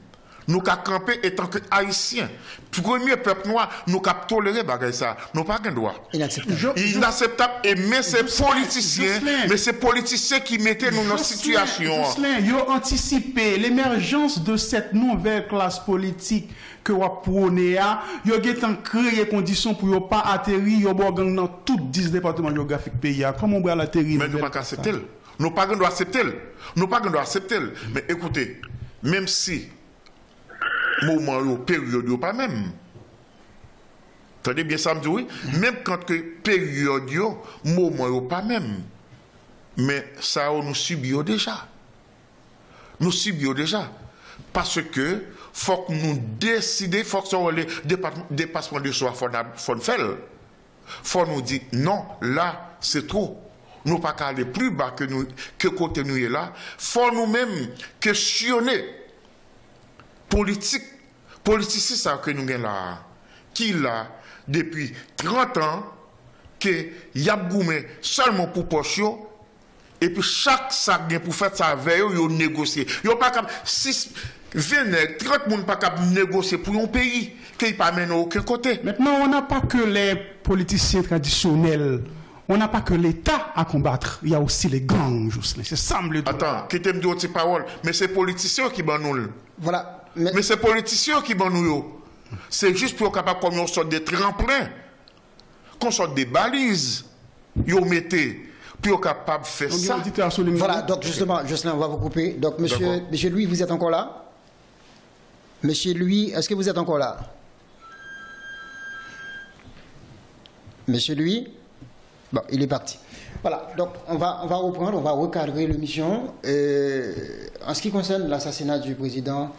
nous qu'à camper étant que haïtiens, premier peuple noir, nous qu'à tolérer bagay ça, nous pas qu'un droit. Inacceptable. Mais c'est politiciens, mais c'est politiciens qui mettaient nous dans cette situation. Ils ont anticipé l'émergence de cette nouvelle classe politique que vous prônez. Ils ont créé des conditions pour ne pas atterrir dans tous 10 départements géographiques pays. Comment on va l'atterrir? Mais nous pas accepter. Nous pas qu'on doit accepter. Nous pas qu'on doit accepter. Mais écoutez, même si moment ou période ou pas même. Attendez bien ça me dit oui. Même quand que période yo, moment ou pas même. Mais ça nous subit déjà. Nous subit déjà. Parce que faut que nous décider, faut que soit les dépassement de soi faut faire. Faut nous dire non, là c'est trop. Nous pas qu'à aller plus bas que côté nous est là. Faut nous-mêmes questionner politicien ça que nous avons là, qui là, depuis 30 ans, que y a goumé seulement pour poche, et puis chaque sac pour faire ça veille, yo négocier. Yo pas capable 30 personnes pas capable négocier pour un pays qui pas mène aucun côté. Maintenant, on n'a pas que les politiciens traditionnels. On n'a pas que l'État à combattre, il y a aussi les gangs, Jocelyn. C'est ça, me le dire. Attends, qui t'aime dire parole, mais c'est politiciens qui ban nous. Voilà. Mais c'est politiciens qui ban nous. C'est juste pour capable comme on sort des tremplins, qu'on sorte des balises, yo mettez pour capable de faire ça. Voilà, donc justement, Jocelyn, on va vous couper. Donc monsieur Louis, vous êtes encore là? Monsieur Louis, est-ce que vous êtes encore là? Monsieur Louis? Bon, il est parti. Voilà, donc on va reprendre, on va recadrer l'émission. En ce qui concerne l'assassinat du président,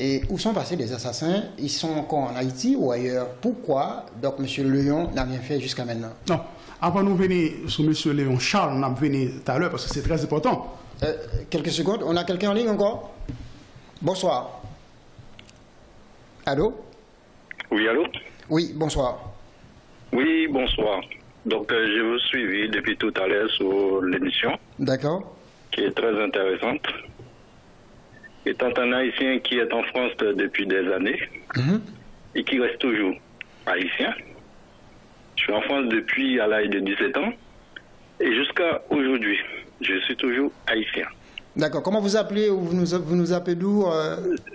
et où sont passés les assassins? Ils sont encore en Haïti ou ailleurs? Pourquoi? Donc M. Léon n'a rien fait jusqu'à maintenant. Non, avant de venir sur M. Léon Charles, on a venu tout à l'heure parce que c'est très important. Quelques secondes, on a quelqu'un en ligne encore? Bonsoir. Allô? Oui, allô? Oui, bonsoir. Oui, bonsoir. Donc, je vous suivis depuis tout à l'heure sur l'émission. D'accord. Qui est très intéressante. Étant un Haïtien qui est en France depuis des années et qui reste toujours haïtien. Je suis en France depuis à l'âge de 17 ans Et jusqu'à aujourd'hui, je suis toujours haïtien. D'accord. Comment vous appelez ou vous nous appelez d'où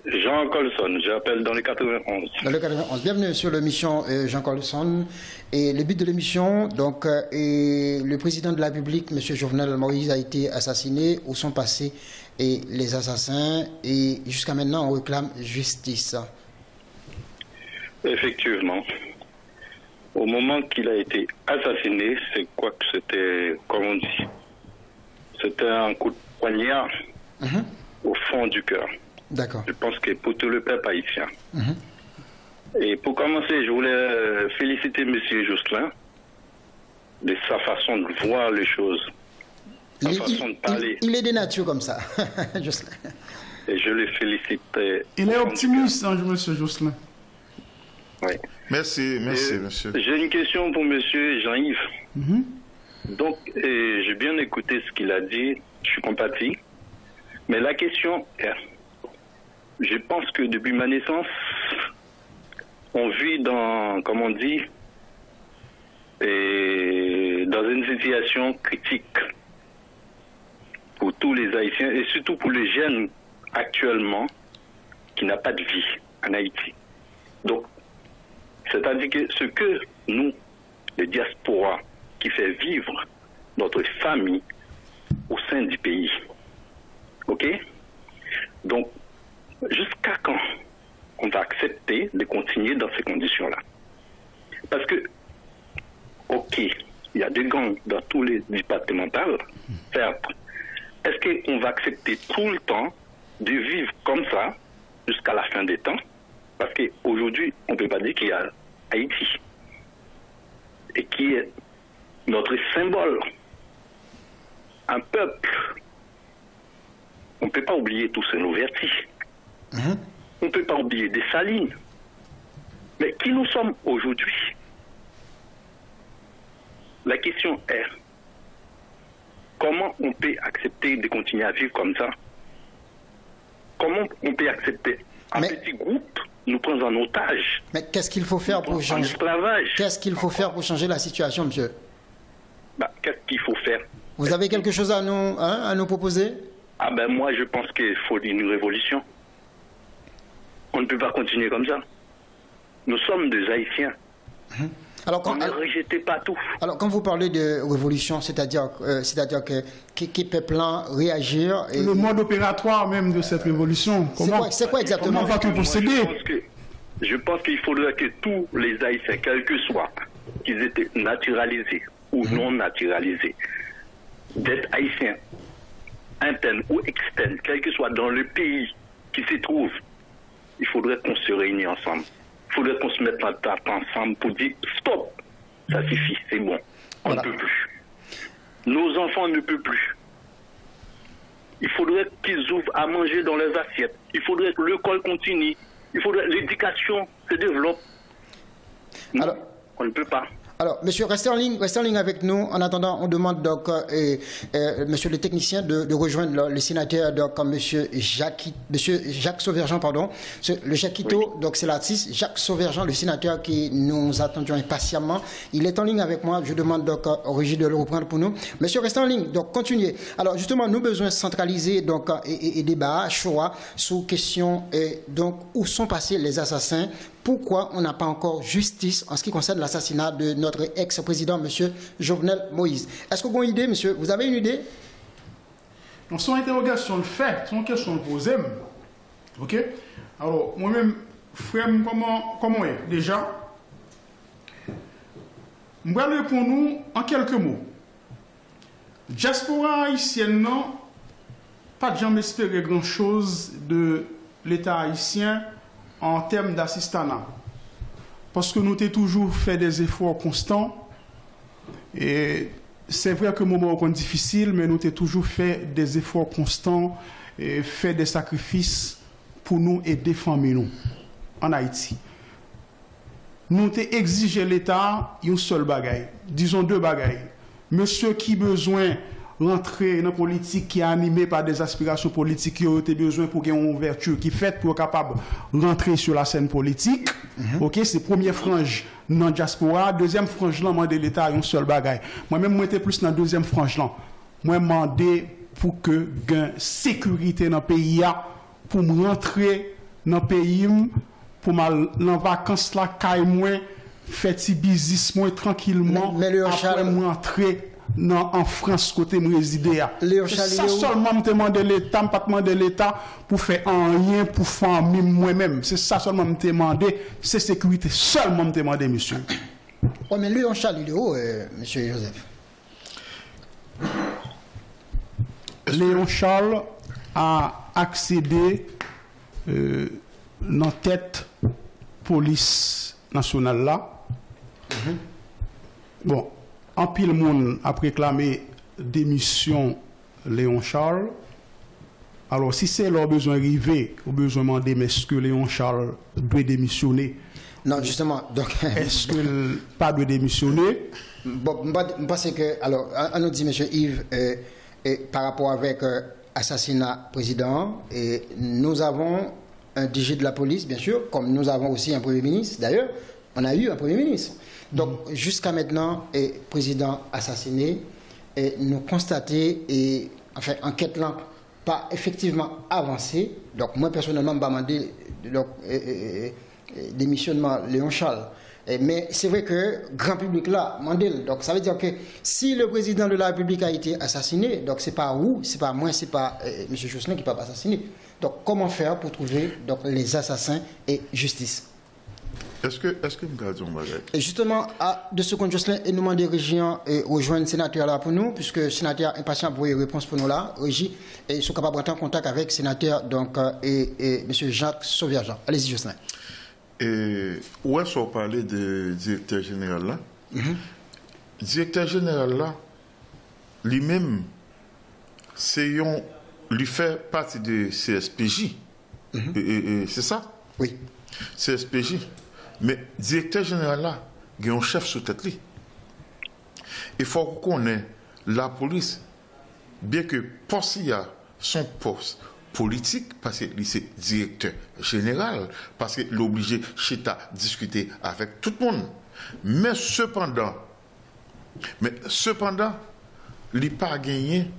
Jean Colson, j'appelle dans le 91. Dans le 91. Bienvenue sur l'émission Jean Colson. Et le but de l'émission, donc, le président de la République, M. Jovenel Moïse, a été assassiné. Où sont passés les assassins? Et jusqu'à maintenant, on réclame justice. Effectivement. Au moment qu'il a été assassiné, c'est quoi que c'était, comme on dit, c'était un coup de poignard au fond du cœur. D'accord. Je pense que pour tout le peuple haïtien. Et pour commencer, je voulais féliciter M. Jocelyn de sa façon de voir les choses, sa façon de parler. Il est de nature comme ça, Jocelyn. Et je le félicite. Il est optimiste, hein, M. Jocelyn. Oui. Merci, monsieur. J'ai une question pour M. Jean-Yves. Donc, j'ai bien écouté ce qu'il a dit, je suis compatie. Mais la question est, je pense que depuis ma naissance, on vit dans, comme on dit, dans une situation critique pour tous les Haïtiens et surtout pour les jeunes actuellement qui n'ont pas de vie en Haïti. Donc, c'est-à-dire que ce que nous, les diasporas, qui fait vivre notre famille au sein du pays. OK? Donc, jusqu'à quand on va accepter de continuer dans ces conditions-là? Parce que, OK, il y a des gangs dans tous les départementales, certes. Est-ce qu'on va accepter tout le temps de vivre comme ça jusqu'à la fin des temps? Parce qu'aujourd'hui, on ne peut pas dire qu'il y a Haïti et qui est notre symbole, un peuple. On ne peut pas oublier tous ces Novertis. On ne peut pas oublier des Salines. Mais qui nous sommes aujourd'hui? La question est, comment on peut accepter de continuer à vivre comme ça? Comment on peut accepter un petit groupe nous prendre en otage? Mais qu'est-ce qu'il faut faire pour changer? Qu'est-ce qu'il faut faire pour changer la situation, monsieur? Qu'est-ce qu'il faut faire? Vous avez quelque chose à nous proposer? Moi, je pense qu'il faut une révolution. On ne peut pas continuer comme ça. Nous sommes des Haïtiens. On ne rejette pas tout. Alors, quand vous parlez de révolution, c'est-à-dire que qui peut plan réagir le mode opératoire même de cette révolution. C'est quoi exactement? Comment va-t-on procéder? Je pense qu'il faudrait que tous les Haïtiens, quels que soient, qu'ils étaient naturalisés ou non naturalisés, d'être Haïtiens, internes ou externes, quel que soit dans le pays qui se trouve, il faudrait qu'on se réunisse ensemble. Il faudrait qu'on se mette en tête ensemble pour dire stop, ça suffit, c'est bon, on ne peut plus. Nos enfants ne peuvent plus. Il faudrait qu'ils ouvrent à manger dans leurs assiettes. Il faudrait que l'école continue. Il faudrait que l'éducation se développe. Non, on ne peut pas. Alors, monsieur, restez en ligne avec nous. En attendant, on demande donc, monsieur le technicien, de rejoindre le sénateur, donc, monsieur Jacques Sauverjean, pardon. Le Jacquito, donc, c'est l'artiste Jacques Sauverjean, le sénateur qui nous attendions impatiemment. Il est en ligne avec moi. Je demande donc au régie de le reprendre pour nous. Monsieur, restez en ligne. Donc, continuez. Alors, justement, nous besoin centraliser, donc, et débat, choix, sous question, donc, où sont passés les assassins? Pourquoi on n'a pas encore justice en ce qui concerne l'assassinat de notre ex-président, M. Jovenel Moïse? Est-ce que vous avez une idée, monsieur? Vous avez une idée? Non, son interrogation le fait, son question le pose. OK? Alors, moi-même, frère, comment est? Déjà, je vais répondre nous en quelques mots. Diaspora haïtienne, non, pas de jamais espérer grand-chose de l'État haïtien en termes d'assistanat. Parce que nous avons toujours fait des efforts constants. Et c'est vrai que le moment est difficile, mais nous avons toujours fait des efforts constants et fait des sacrifices pour nous aider famille nous en Haïti. Nous avons exigé l'État une seule bagaille. Disons deux bagailles. Monsieur qui a besoin rentrer dans la politique qui est animée par des aspirations politiques qui ont été besoin pour qu'il y ait une ouverture qui fait pour être capable de rentrer sur la scène politique. Ok, c'est première frange dans la diaspora. Deuxième frange là, moi de l'État a un seul bagage. Moi-même, moi j'étais plus dans la deuxième frange là. Moi demandé pour que y ait sécurité dans le pays pour me rentrer dans le pays pour mal en vacances là caille moi faire petit business moi tranquillement après me rentrer en France côté me résider. Ça seulement me demander l'État, pas demander l'État pour faire rien pour famille moi-même. C'est ça seulement me demander, c'est sécurité seulement me demander monsieur. Oh mais Léon Charles il est où monsieur Joseph? Léon Charles a accédé dans tête police nationale là. Bon, en pile monde a réclamé démission Léon Charles. Alors si c'est leur besoin arrivé, ou besoin demander mais est-ce que Léon Charles doit démissionner? Non, justement, donc est-ce que pas de démissionner? Bon, je pense que alors on nous dit monsieur Yves par rapport avec assassinat président et nous avons un DG de la police bien sûr, comme nous avons aussi un premier ministre d'ailleurs, on a eu un premier ministre. Donc jusqu'à maintenant, président assassiné, et nous constater et enfin enquête là pas effectivement avancé. Donc moi personnellement je demandé démissionnement Léon Charles. Mais c'est vrai que grand public là, Mandel, donc ça veut dire que si le président de la République a été assassiné, donc c'est pas vous, c'est pas moi, c'est pas M. Jocelyn qui peut pas assassiner. Donc comment faire pour trouver donc, les assassins et justice? Est-ce que nous gardons et justement, à 2 secondes, Jocelyn, et nous demandons Région et rejoindre le sénateur là pour nous, puisque le sénateur est impatient pour une réponse pour nous là, Régie, et ils sont capables d'entrer en contact avec le sénateur donc, et M. Jacques Sauverjean. Allez-y, Jocelyn. Et où est-ce qu'on parlait de directeur général là? Directeur général là, lui-même, lui fait partie de CSPJ. C'est ça? Oui. CSPJ. Mais directeur général là, il y a un chef sous tête. Il faut qu'on ait la police, bien que poste y a son poste politique, parce que c'est directeur général, parce qu'il est obligé de discuter avec tout le monde. Mais cependant, il n'a pas gagné.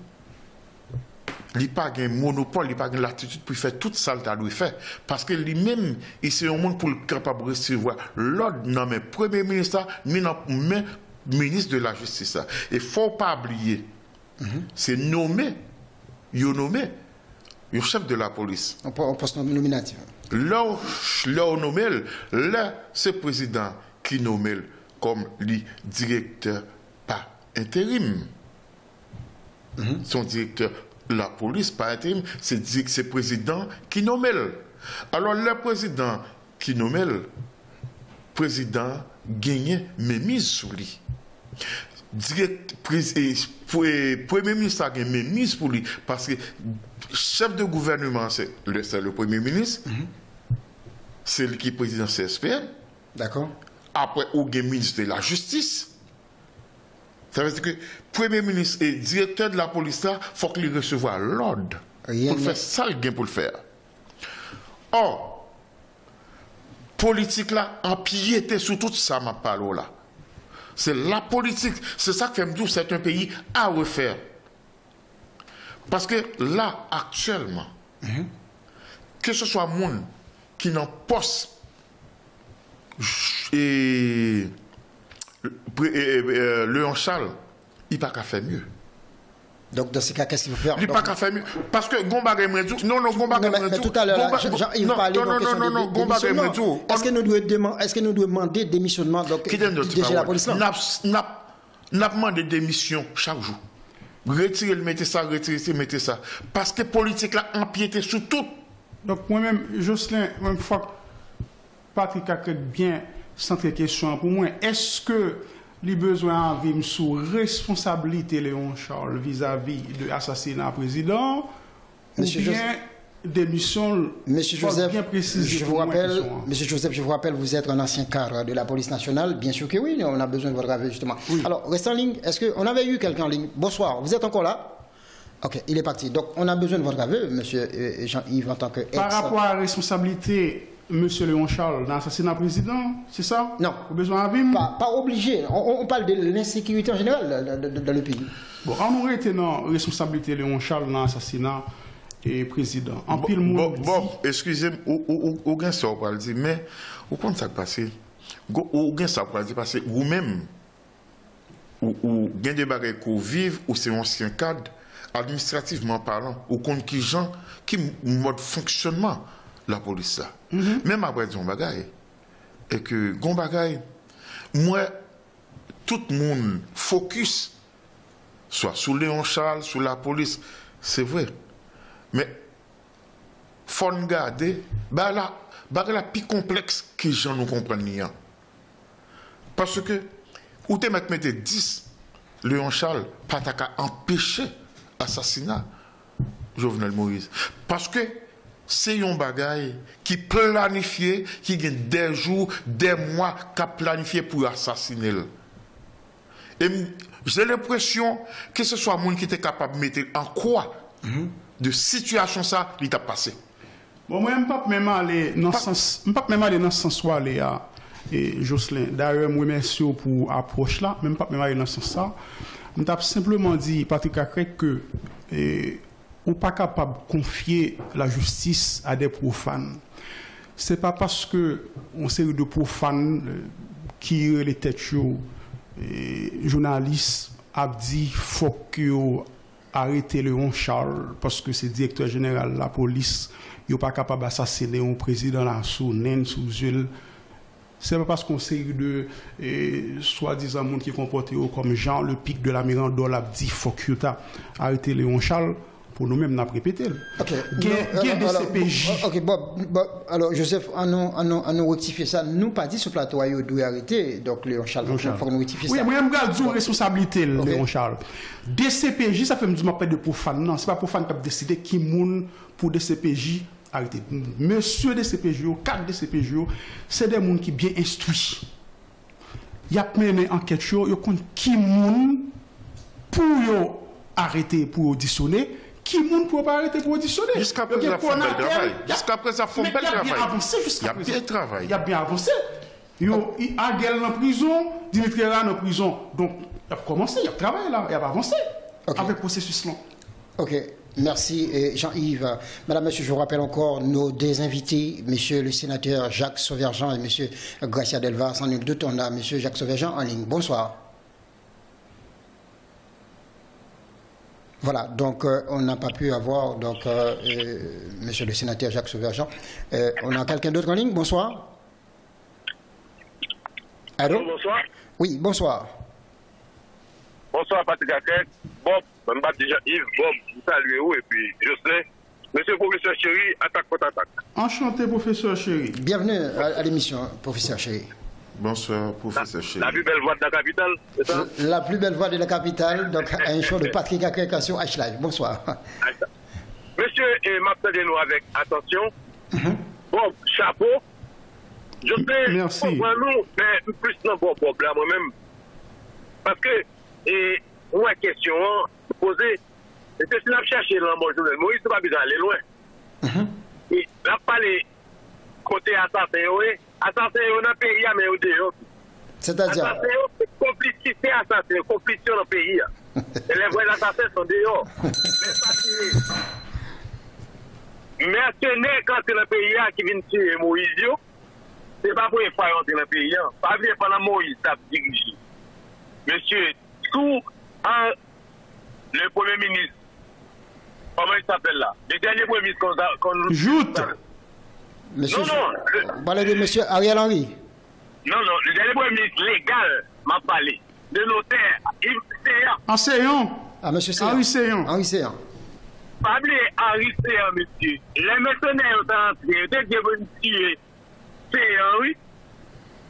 Il n'a pas un monopole, il n'a pas l'attitude pour faire toute ça qu'il doit faire. Parce que lui-même, il c'est un monde pour le capable de recevoir l'ordre, non mais Premier ministre, ni non mais ministre de la Justice. Il ne faut pas oublier, c'est nommé le chef de la police. On poste nominatif. Là, nommé, là, c'est le président qui nomme comme le directeur par intérim. Son directeur la police, par intérim, c'est le président qui nomme. Alors, le président qui nomme, le président gagne mes mises sous lui. Premier ministre a gagné mes mises pour lui, parce que chef de gouvernement, c'est le premier ministre, c'est lui qui est président CSPN. D'accord. Après, au ministre de la Justice. Ça veut dire que le Premier ministre et directeur de la police, il faut qu'il recevoir l'ordre pour faire ça, il pour le faire. Or, politique là, empiété sur tout ça, ma parole là. C'est la politique, c'est ça que fait me dire c'est un pays à refaire. Parce que là, actuellement, que ce soit monde qui n'en poste et Léon Charles, il n'a pas qu'à faire mieux. Donc, dans ce cas, qu'est-ce qu'il faut faire? Il n'a pas qu'à faire mieux. Parce que Gomba Remedou. Non, mais tout à l'heure, il parlait de démissionnement. Est-ce que nous devons demander démissionnement de la police? N'a demandé démission chaque jour. Retirez, mettez ça, mettez ça. Parce que la politique là empiété sur tout. Donc, moi-même, Jocelyn, même fois, Patrick a bien centré question pour moi. Est-ce que les besoins à vivre sous responsabilité Léon Charles vis-à-vis de l'assassinat président? Monsieur ou bien démission. Monsieur Joseph, bien préciser. je vous rappelle, Monsieur Joseph, je vous rappelle, vous êtes un ancien cadre de la police nationale. Bien sûr que oui, on a besoin de votre avis justement. Oui. Alors, restez en ligne. Est-ce qu'on avait eu quelqu'un en ligne? Bonsoir, vous êtes encore là? Ok, il est parti. Donc, on a besoin de votre avis, Monsieur Jean-Yves, en tant que Par rapport à la responsabilité, Monsieur Léon Charles, dans l'assassinat président, c'est ça? Non. Vous besoin d'avis? Pas obligé. On parle de l'insécurité en général dans le pays. Bon, on aurait été dans la responsabilité de Léon Charles dans l'assassinat et président. En pile monde. Bon, excusez-moi, ou bien ça, on va le dire, mais au point de ça passé, ou bien ça, on va le dire, parce que vous-même, ou bien des bagages qu'on vive, ou c'est ancien cadre, administrativement parlant, ou contre qui gens, qui mode fonctionnement la police là. Même après son bagaille, et que gon bagaille, moi, tout le monde focus, soit sur Léon Charles, sur la police, c'est vrai. Mais faut garder, la plus complexe que les gens nous comprennent. Parce que, ou te mettre 10, Léon Charles, pas qu'à empêcher l'assassinat Jovenel Moïse. Parce que c'est un bagaille qui planifié, qui gagne des jours, des mois, qui a planifié pour assassiner. Et j'ai l'impression que ce soit monde qui était capable de mettre en quoi de situation ça, il t'a passé. Bon, moi, je ne peux pas même aller dans ce sens où aller à Jocelyn. D'ailleurs, je vous remercie pour l'approche là. Même pas même aller dans ce sens là. Je t'ai simplement dit, Patrick Acrec, que on n'est pas capable de confier la justice à des profanes. Ce n'est pas parce qu'on série de profanes qui les têtes journalistes a dit faut que arrêter Léon Charles parce que c'est directeur général de la police, il n'est pas capable d'assassiner un président là sous naine, sous yeux. C'est pas parce qu'on série de soi-disant monde qui comportent comme Jean le pic de la Mirandole a dit faut que arrêter Léon Charles. Pour nous-mêmes, nous avons répété. Ok. CPJ. Ok, alors Joseph, on nous rectifier ça. Nous pas dit sur le plateau, il doit arrêter. Donc Léon Charles, il faut nous rectifier ça. Oui, moi, je regarde une responsabilité, Léon Charles. DCPJ, ça fait me dire de profane. Non, ce n'est pas profane qui a décidé qui moun pour DCPJ arrêter. Monsieur DCPJ, cadre DCPJ, c'est des gens qui sont bien instruits. Il y a mené une enquête, il y a qui moun pour arrêter, pour auditionner. Qui ne peut pas arrêter pour auditionner? Jusqu'à présent, il faut un bel travail. Jusqu'à présent, il faut un bel travail. Il y a bien travail. Il y a bien avancé. Il y a Aguel en prison, Dimitri Ra en prison. Donc, il a commencé, il y a travaillé là, il a avancé avec le processus là. Ok, merci Jean-Yves. Madame, monsieur, je vous rappelle encore nos deux invités, monsieur le sénateur Jacques Sauverjean et monsieur Gracia Delva. Sans nul doute, on a monsieur Jacques Sauverjean en ligne. Bonsoir. Voilà, donc on n'a pas pu avoir monsieur le sénateur Jacques Sauverjean. On a quelqu'un d'autre en ligne. Bonsoir. Allô? Bonsoir. Oui, bonsoir. Bonsoir, Patrick Acrec. Bob, je m'appelle Jean-Yves. Bob, vous saluez où? Et puis, je sais, monsieur le professeur Chéri, attaque contre attaque. Enchanté, professeur Chéri. Bienvenue à l'émission, professeur Chéri. Bonsoir, professeur Chéri. La plus belle voix de la capitale, c'est ça? La plus belle voix de la capitale, donc un show de Patrick Acrec sur H-Live. Bonsoir. Monsieur, m'attendez-nous avec attention. Bon, chapeau. Je sais, merci. Nous, mais plus non bon problème moi-même. Parce que, une question posée, c'est que si on a cherché dans mon journal, Moïse, c'est pas besoin d'aller loin. Et là, parler côté assassin, assassin dans le pays, mais au dehors. C'est-à-dire complicité assassin, complicité dans le pays. Et les vrais assassins sont dehors. Mercenaires, quand c'est le pays qui vient tuer Moïse, c'est pas pour une fois entrer dans le pays. Pas bien pendant Moïse, ça dirige. Monsieur, sous le premier ministre, comment il s'appelle là? Le dernier premier ministre qu'on Joute. Monsieur, vous parlez de monsieur Ariel Henry? Non, le dernier premier ministre légal m'a parlé. De notaire, Enseignant. Ah, monsieur Séan. Henri Séan. Henri Séan. Pas oublier Henri Séan, monsieur. Les mercenaires sont entrés, dès qu'ils veulent tuer Séan, oui.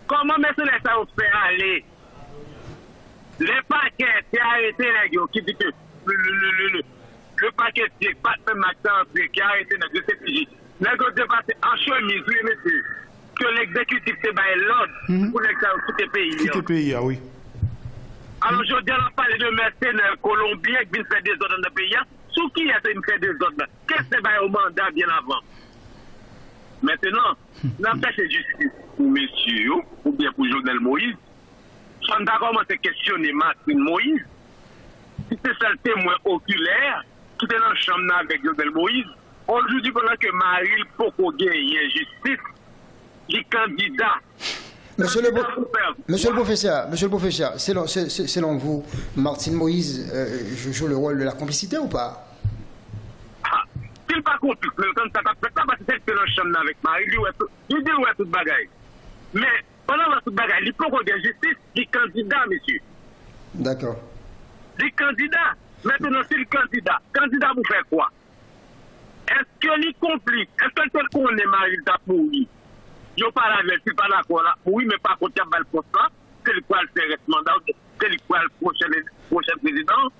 Comment mercenaires ça vous fait aller? Les paquets, c'est arrêté les gars qui dit que le paquet de pas même matin qui a arrêté dans le CPJ. N'a pas dépassé en chemise, oui, monsieur, que l'exécutif s'est baillé l'ordre pour quitter le pays. Quitter le pays, oui. Alors, je viens de parler de mercenaires colombiens qui viennent faire des ordres dans le pays. Sous qui a-t-il fait des ordres? Qu'est-ce que c'est au mandat bien avant? Maintenant, n'a pas fait justice pour messieurs, ou bien pour Jovenel Moïse. On a commencé à questionner Martine Moïse. Si c'est ça le témoin oculaire qui était dans la chambre avec Jovenel Moïse, on lui dit pendant que Marie Poko gagne justice, les candidats. Monsieur le professeur, selon vous, Martine Moïse joue le rôle de la complicité ou pas? Il n'est pas complice, quand ça a fait ça, parce que c'est dans la chambre avec Marie, il dit ouais tout bagaille. Mais pendant tout bagaille, il faut qu'on ait justice, les candidats, monsieur. D'accord. Les candidats. Maintenant, c'est le candidat. Candidat, vous faites quoi? Est-ce que les complices, est-ce que tel qu'on est Marie pourri? Je ne parle avec lui, pas d'accord là. Oui, mais pas contre le poste là. C'est le quoi le fait mandat, c'est le quoi le prochain président.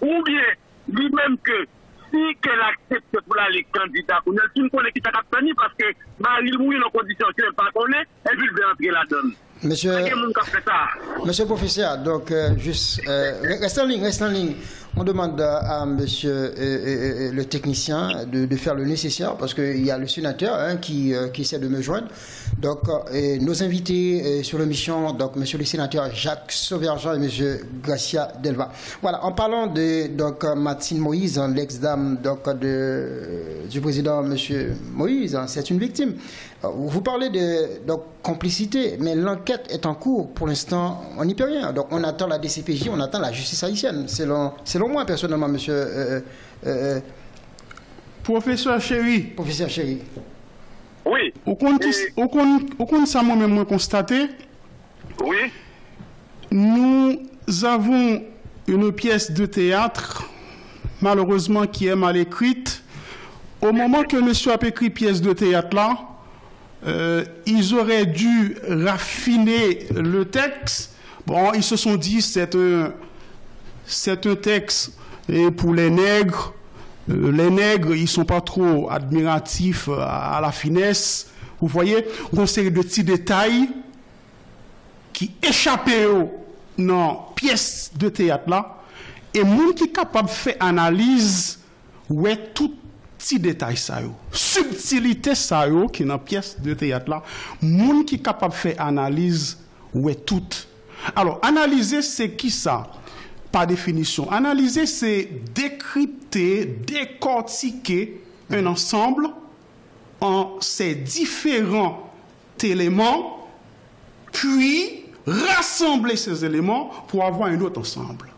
Ou bien, lui-même que si qu'elle accepte pour aller candidat, on a une connaît qui t'a capté parce que Marie mouille dans conditions qu'elle pas connaît, et puis il veut entrer là-dedans. Monsieur le professeur, donc juste reste en ligne. On demande à monsieur le technicien de faire le nécessaire parce qu'il y a le sénateur qui essaie de me joindre. Donc nos invités sur l'émission, donc monsieur le sénateur Jacques Sauverjean et monsieur Gracia Delva. Voilà, en parlant de donc Martine Moïse, l'ex-dame donc du président monsieur Moïse, c'est une victime. Vous parlez de donc, complicité, mais l'enquête est en cours. Pour l'instant, on n'y peut rien. Donc, on attend la DCPJ, on attend la justice haïtienne. Selon moi, personnellement, monsieur... Professeur Chéri. Professeur Chéri. Oui. Au compte ça, moi-même, constaté. Oui. Nous avons une pièce de théâtre, malheureusement, qui est mal écrite. Au moment que monsieur a écrit pièce de théâtre là, ils auraient dû raffiner le texte. Bon, ils se sont dit c'est un texte pour les nègres. Les nègres, ils sont pas trop admiratifs à la finesse. Vous voyez, une série de petits détails qui échappaient dans pièce de théâtre là. Et monde qui est capable de faire analyse, ouais, tout petit détail ça yo, subtilité ça yo qui dans pièce de théâtre là, monde qui capable de faire analyse ouais tout. Alors analyser c'est qui ça? Par définition, analyser c'est décrypter, décortiquer un ensemble en ses différents éléments, puis rassembler ces éléments pour avoir un autre ensemble.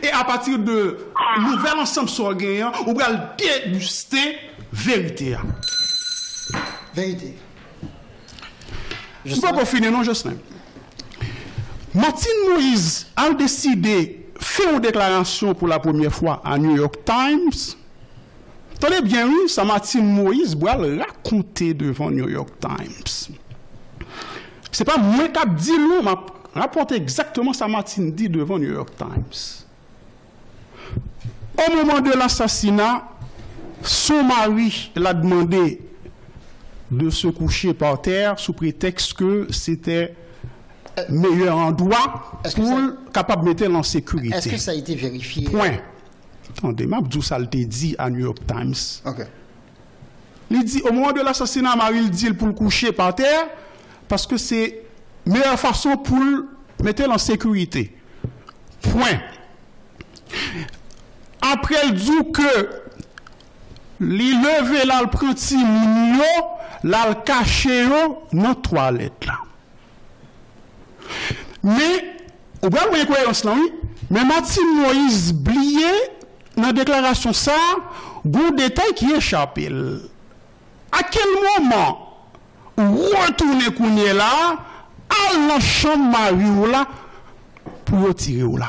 Et à partir de nouvel ensemble sur gagnant, on va déguster vérité. Vérité. Je ne peux pas finir, non, Jocelyn. Martine Moïse a décidé de faire une déclaration pour la première fois à New York Times. Tenez bien, oui, ça Martine Moïse va le raconter devant New York Times. Ce n'est pas moi qui ai dit, nous, m'a rapporté exactement ça Martine dit devant New York Times. Au moment de l'assassinat, son mari l'a demandé de se coucher par terre sous prétexte que c'était meilleur endroit pour capable de mettre en sécurité. Est-ce que ça a été vérifié? Point. Attendez, Mabdou ça l'a dit à New York Times. Ok. Il dit au moment de l'assassinat, Marie il dit pour le coucher par terre parce que c'est meilleure façon pour le mettre en sécurité. Point. Après, il dit que il levé là, le prend ti mounio, là, le caché dans la toilette là. Mais, on va voir cohérence là, oui. Mais Martine Moïse blié dans la déclaration ça, bon détail qui échappe. À quel moment retourner kounye là, à la chambre Marie là, pour retirer là.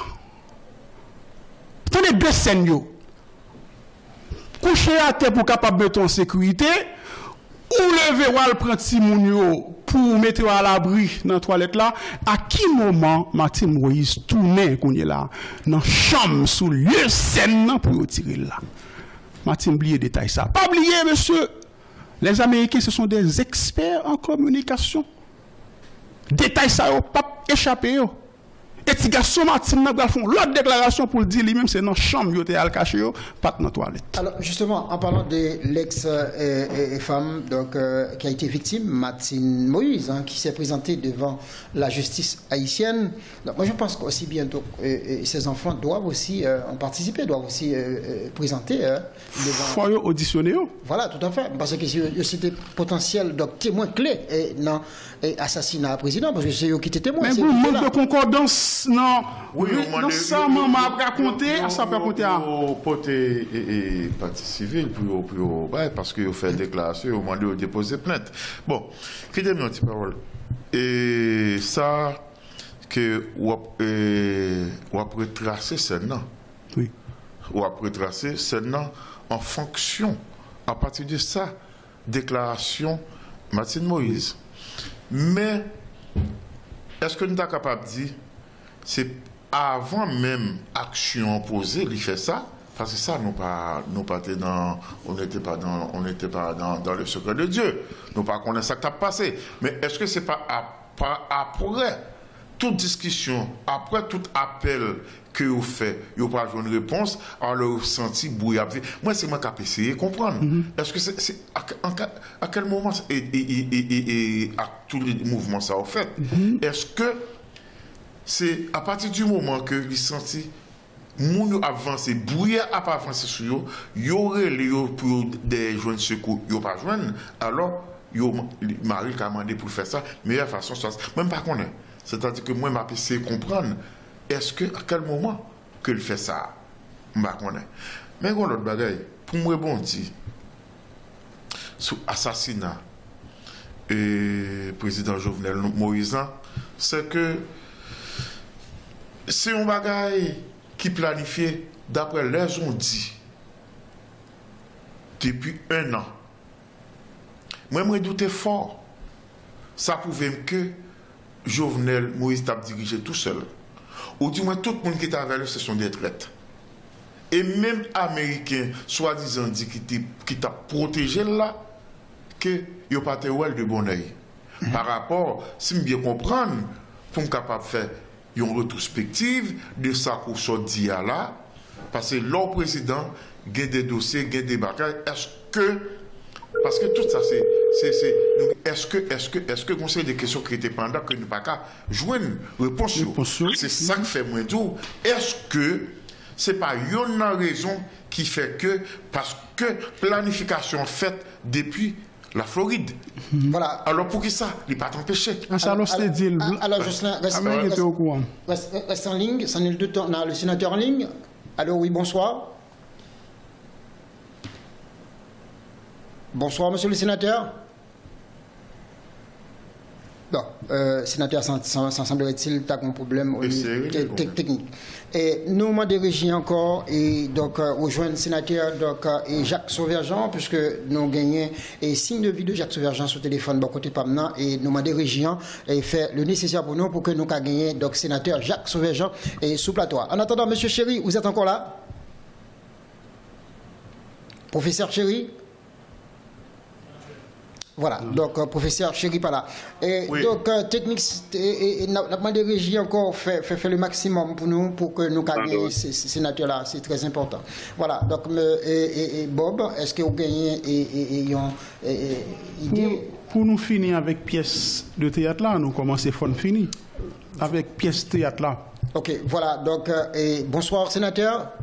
Tenez deux scènes yo. Coucher à terre pour capable mettre en sécurité, ou lever ou al prendre ti moun yo pour mettre à l'abri dans la toilette là. À qui moment Martine Moïse tourner kounye là dans chambre sous lieu scène pour retirer là. Martin oublié détail ça. Pas oublier, monsieur, les Américains, ce sont des experts en communication. Détail ça, pas échappé. Et si garçon Martin n'a pas fait l'autre déclaration pour le dire lui-même, c'est dans la chambre, il était à le cacher, pas dans la toilette. Alors, justement, en parlant de l'ex-femme qui a été victime, Martine Moïse, qui s'est présentée devant la justice haïtienne, donc, moi je pense qu'aussi bientôt, ces enfants doivent aussi en participer, doivent aussi présenter devant. Faut auditionner. Voilà, tout à fait. Parce que c'est des potentiels témoins clés dans l'assassinat président, parce que c'est eux qui étaient témoins. Mais pour manque de concordance, non. Oui, non, ça, maman a raconté, ça peut raconter. Pour porter partie civile, parce qu'ils ont fait une déclaration, ils ont demandé de déposer plainte. Bon, qui donne une petite parole. Et ça, que on va retracer celle-là. Oui. On va retracer celle-là en fonction, à partir de ça, déclaration Martine Moïse. Mais, est-ce que nous sommes capables de dire, c'est avant même action posée, il fait ça, parce que ça, on n'était pas dans le secret de Dieu. Nous ne connaissons pas ça qui a passé. Mais est-ce que ce n'est pas après toute discussion, après tout appel que vous faites, vous n'avez pas une réponse, alors vous sentez brouillard. Moi, c'est moi qui ai essayé de comprendre. Est-ce que c'est à quel moment, et à tous les mouvements ça a fait, est-ce que c'est à partir du moment que vous sentez moun avancé, brouillard à pas avancer sur eux, y aurait les pour des jeunes secours, y pas joindre, alors Marie a demandé pour faire ça, meilleure façon, même pas qu'on est. C'est-à-dire que moi, je essayé de comprendre, est-ce que, à quel moment qu'il fait ça, je ne sais pas. Mais l'autre bagaille, pour moi, bon dit, sur l'assassinat du président Jovenel Moïse, c'est que c'est un bagaille qui planifié, d'après les on dit, depuis 1 an. Moi, je me doutais fort, ça pouvait que Jovenel Moïse t'a dirigé tout seul. Ou du moins, tout le monde qui était avec lui, ce sont des traites. Et même Américains, soi-disant, dit qui t'a protégé là, que il n'y a pas de bon oeil. Par rapport, si je bien comprendre, pour être capable de faire une rétrospective de ça qu'on s'est dit là, parce que leur président, il y a des dossiers, il y a des bagages, est-ce que, parce que tout ça, est-ce que vous avez des questions qui étaient pendant que nous n'avons pas joué une réponse? C'est ça qui fait moins dur. Est-ce que ce n'est pas une raison qui fait que, parce que planification faite depuis la Floride. Voilà. Alors pour qui ça? Il n'est pas empêché. Alors, Jocelyn, reste en ligne. Ça n'est le temps. On a le sénateur en ligne. Allô, oui, bonsoir. Bonsoir, monsieur le sénateur. Bon, sénateur, semblerait-il, tu as un problème technique. Et nous, moi, dirigé encore, et donc, rejoindre le sénateur et Jacques Sauverjean, puisque nous gagnons et signe de vie de Jacques Sauverjean sur téléphone, bon côté Pamna, et nous, moi, dirigé et fait le nécessaire pour nous, pour que nous gagnions, donc, sénateur Jacques Sauverjean et sous plateau. En attendant, monsieur Chéri, vous êtes encore là? Professeur Chéri? Voilà, donc professeur Chéri pas là. Et oui. Donc technique, n'a pas de régie encore fait le maximum pour nous, pour que nous gagnions ces sénateurs-là, c'est très important. Voilà, donc Bob, est-ce que vous gagnez pour nous finir avec pièce de théâtre là, nous commençons fun fini avec pièce théâtre là. Ok, voilà, donc bonsoir sénateur.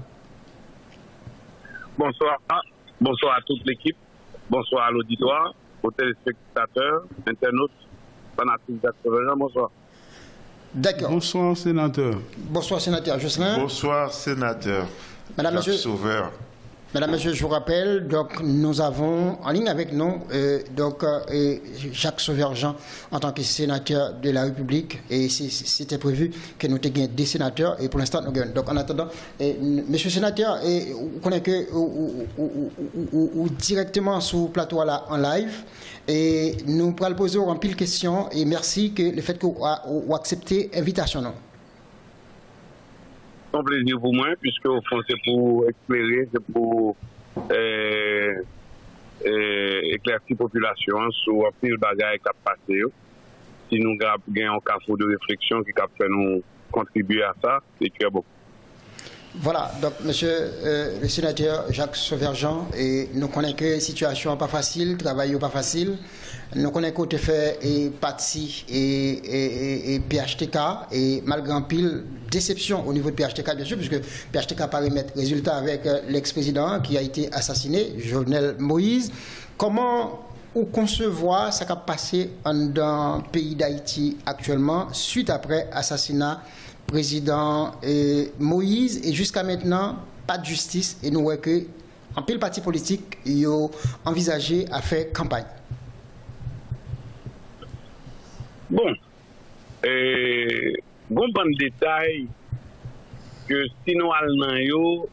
Bonsoir, bonsoir à toute l'équipe, bonsoir à l'auditoire, aux téléspectateurs, internautes, fanatiques d'Acteur. Bonsoir. D'accord. Bonsoir, sénateur. Bonsoir, sénateur. Jocelyn. Bonsoir, sénateur. Madame, Jacques monsieur. Sauveur. Madame, monsieur, je vous rappelle, donc nous avons en ligne avec nous Jacques Sauverjean en tant que sénateur de la République, et c'était prévu que nous ayons des sénateurs, et pour l'instant nous gagnons. Donc en attendant, monsieur sénateur, vous connaissez que ou directement sur le plateau là en live, et nous pourrons poser en pile questions, et merci que le fait que vous acceptez l'invitation. Un plaisir pour moi, puisque au fond c'est pour éclairer, c'est pour éclairci la population sur un pile bagaille qui a passé. Si nous avons un carrefour de réflexion qui a fait nous contribuer à ça, c'est très bon. Voilà, donc monsieur le sénateur Jacques Sauverjean, et nous connaissons que la situation n'est pas facile, le travail n'est pas facile. Nous connaissons que tu fait et parti et PHTK, et malgré un pile déception au niveau de PHTK, bien sûr, puisque PHTK paraît mettre résultat avec l'ex-président qui a été assassiné, Jovenel Moïse. Comment ou concevoir ce qui a passé dans le pays d'Haïti actuellement, suite après assassinat président Moïse, et jusqu'à maintenant, pas de justice, et nous voyons que en pile parti politique, ils ont envisagé à faire campagne. Bon, bon détail que si nous allons,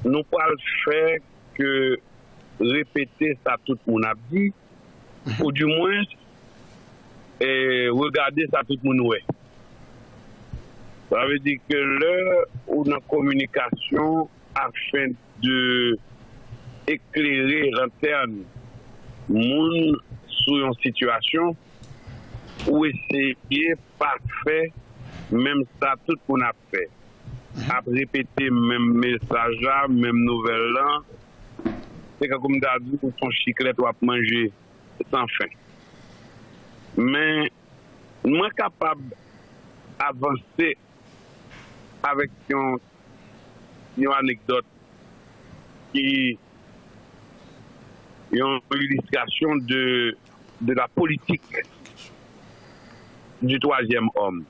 nous pouvons faire que répéter ça tout le monde a dit, ou du moins, regarder ça tout le monde ouais. Ça veut dire que l'heure où la communication afin de éclairer l'interne monde sur une situation ou essayer parfait même ça tout qu'on a fait. À répéter même message là, même nouvelle là, c'est comme t'as dit son chiclette ou à manger sans fin. Mais moi capable d'avancer avec une anecdote qui est une illustration de la politique du troisième homme.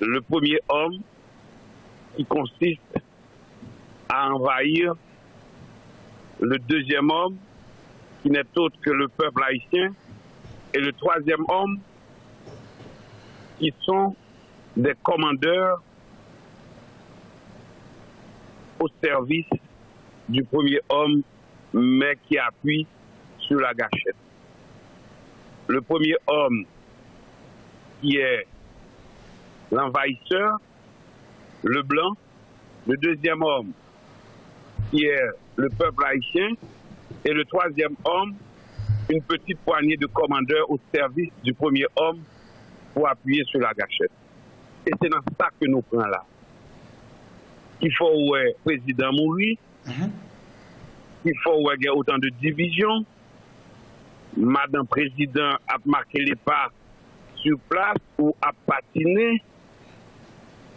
Le premier homme qui consiste à envahir le deuxième homme qui n'est autre que le peuple haïtien et le troisième homme qui sont des commandeurs au service du premier homme, mais qui appuie sur la gâchette. Le premier homme qui est l'envahisseur, le blanc, le deuxième homme qui est le peuple haïtien, et le troisième homme, une petite poignée de commandeurs au service du premier homme pour appuyer sur la gâchette. Et c'est dans ça que nous prenons là. Il faut que le président mourir, il faut qu'il y ait autant de divisions. Madame Président a marqué les pas sur place ou a patiné.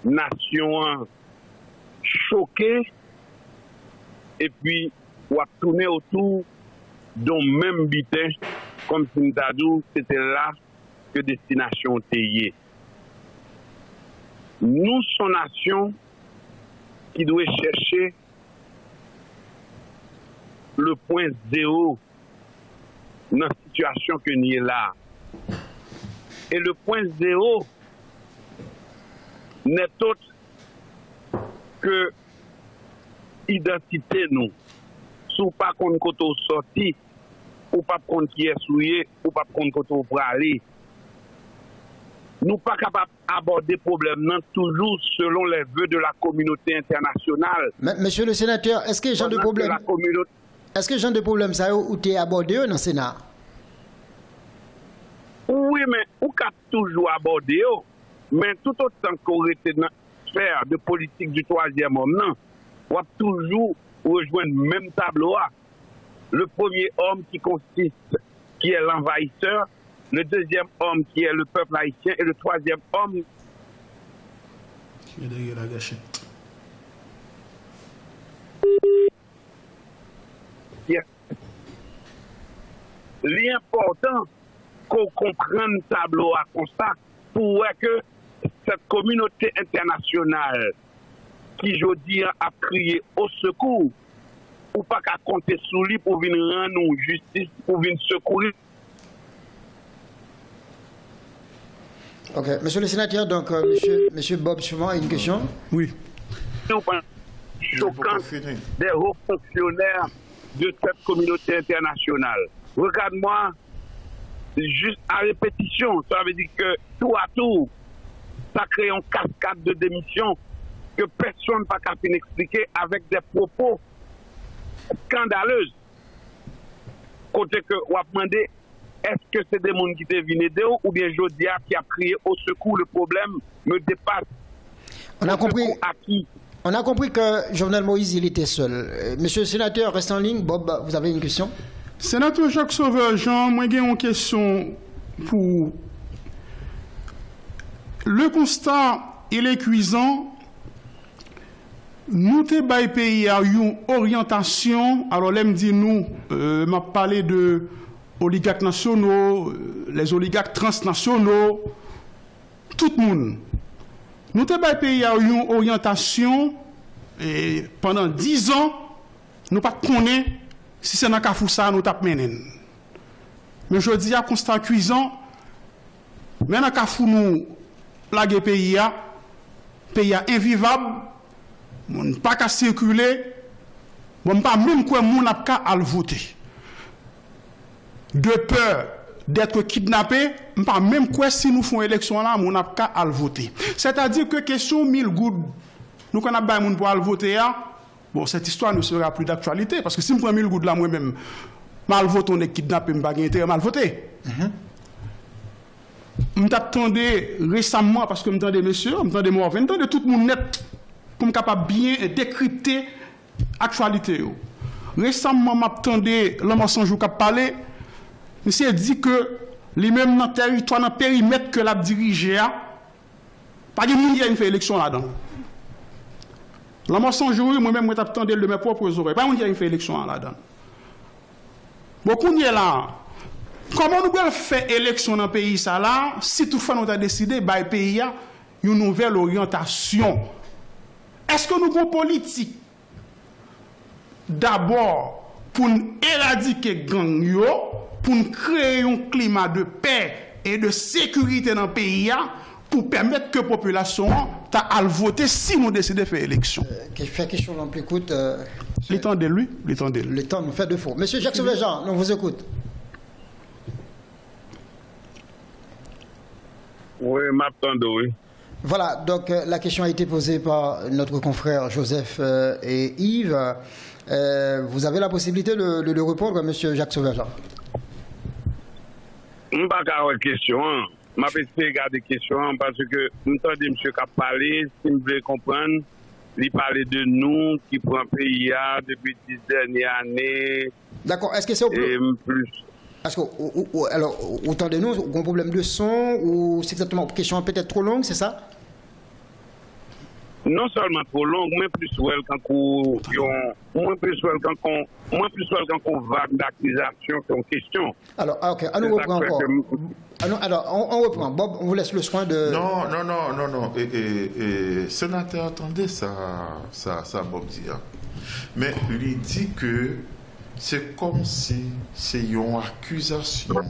Nation choquée. Et puis, on a tourné autour d'un même butin, comme si nous avons dit, c'était là que destination était. Nous sommes nation qui doit chercher le point zéro dans la situation que nous sommes là. Et le point zéro n'est autre que identité nous. Si vous pas qu'on côté sorti, ou pas qu'on qui est souillé, ou pas qu'on côté pour aller. Nous pas capables d'aborder le problème toujours selon les vœux de la communauté internationale. Monsieur le sénateur, est-ce que genre de problème est-ce que genre de problème ça ou t'es abordé dans le Sénat? Oui, mais on peut toujours aborder, mais tout autant qu'on était dans la sphère de politique du troisième homme, non, on va toujours rejoindre le même tableau. Le premier homme qui consiste, qui est l'envahisseur, le deuxième homme qui est le peuple haïtien et le troisième homme qui est derrière la gâchette. L'important qu'on comprenne le tableau à constat pour que cette communauté internationale qui aujourd'hui a crié au secours, ou pas qu'à compter sur lui pour venir rendre justice, pour venir secourir. Ok, monsieur le sénateur, donc monsieur Bob Chouma, une question? Oui. Choquant des hauts fonctionnaires de cette communauté internationale. Regarde-moi, juste à répétition, ça veut dire que tout à tout, ça crée une cascade de démissions que personne n'a qu'à expliquer avec des propos scandaleux. Côté que on a demandé, est-ce que c'est des gens qui te viennent d'eux ou bien Jodia qui a crié au secours, le problème me dépasse. On a compris que Jovenel Moïse, il était seul. Monsieur le sénateur, reste en ligne. Bob, vous avez une question? Sénateur Jacques Sauveur-Jean, moi j'ai une question pour... Le constat, il est cuisant. Nous te bail pays à une orientation. Alors là, me dit nous, m'a parlé de oligarques nationaux, les oligarques transnationaux, tout le monde. Nous te bail pays à une orientation et pendant 10 ans, nous pas connaît si c'est dans Kafoussa nous tap menen. Mais je dis à constat cuisant, mais dans Kafou nous laguer pays invivable. On pas qu'à circuler, on pas même quoi moun n'a qu'à al voter. De peur d'être kidnappé, on pas même quoi si nous faisons élection là, on n'a qu'à al voter. C'est-à-dire que question 1000 gouttes, nous qu'on a pas moun pour al voter bon cette histoire ne sera plus d'actualité parce que si me prend 1000 gouttes là moi-même, mal voter on est kidnappé, me pas intérêt mal voter. M'attendais récemment parce que m'attendais monsieur, m'attendais moi, m'attendais tout le monde net pour capable bien décrypter l'actualité. Récemment, m'attendais l'homme sans jour qui a parlé, monsieur dit que les mêmes dans le territoire, dans le périmètre que l'a dirigé, pas de monde qui a fait élection là-dedans. L'homme sans jour, moi-même, je m'attendais de mes propres oreilles, pas de monde qui a fait élection là-dedans. Beaucoup de là. Comment nous pouvons faire élection dans le pays ça là, si toutefois nous avons décidé de pays une nouvelle orientation? Est-ce que nous avons une politique d'abord pour éradiquer gang yo, pour créer un climat de paix et de sécurité dans le pays pour permettre que la population à voter si nous décidons de faire élection? Fait question l'on écoute. Le temps de lui, le temps de lui. Le temps nous fait de faux. Monsieur Jacques Sauvé-Jean, on vous écoute. Oui, m'attendons, oui. Voilà, donc la question a été posée par notre confrère Joseph et Yves. Vous avez la possibilité de le répondre, monsieur Jacques Sauvé-Jean. Je ne vais pas avoir de question. Je vais essayer de regarder des questions parce que je entends monsieur qui a parlé, si vous voulez comprendre, il parlait de nous qui prend pays depuis 10 dernières années. D'accord, est-ce que c'est au plus? Est-ce que, alors, autant de nous, un problème de son ou c'est exactement une question peut-être trop longue, c'est ça? Non seulement trop longue, mais plus quand on va d'accusation qu'en question. Alors, ok, on nous reprend encore. Alors, on reprend. Bob, on vous laisse le soin de... Non. Sénateur, attendez ça Bob dit. Mais lui dit que c'est comme si c'est une accusation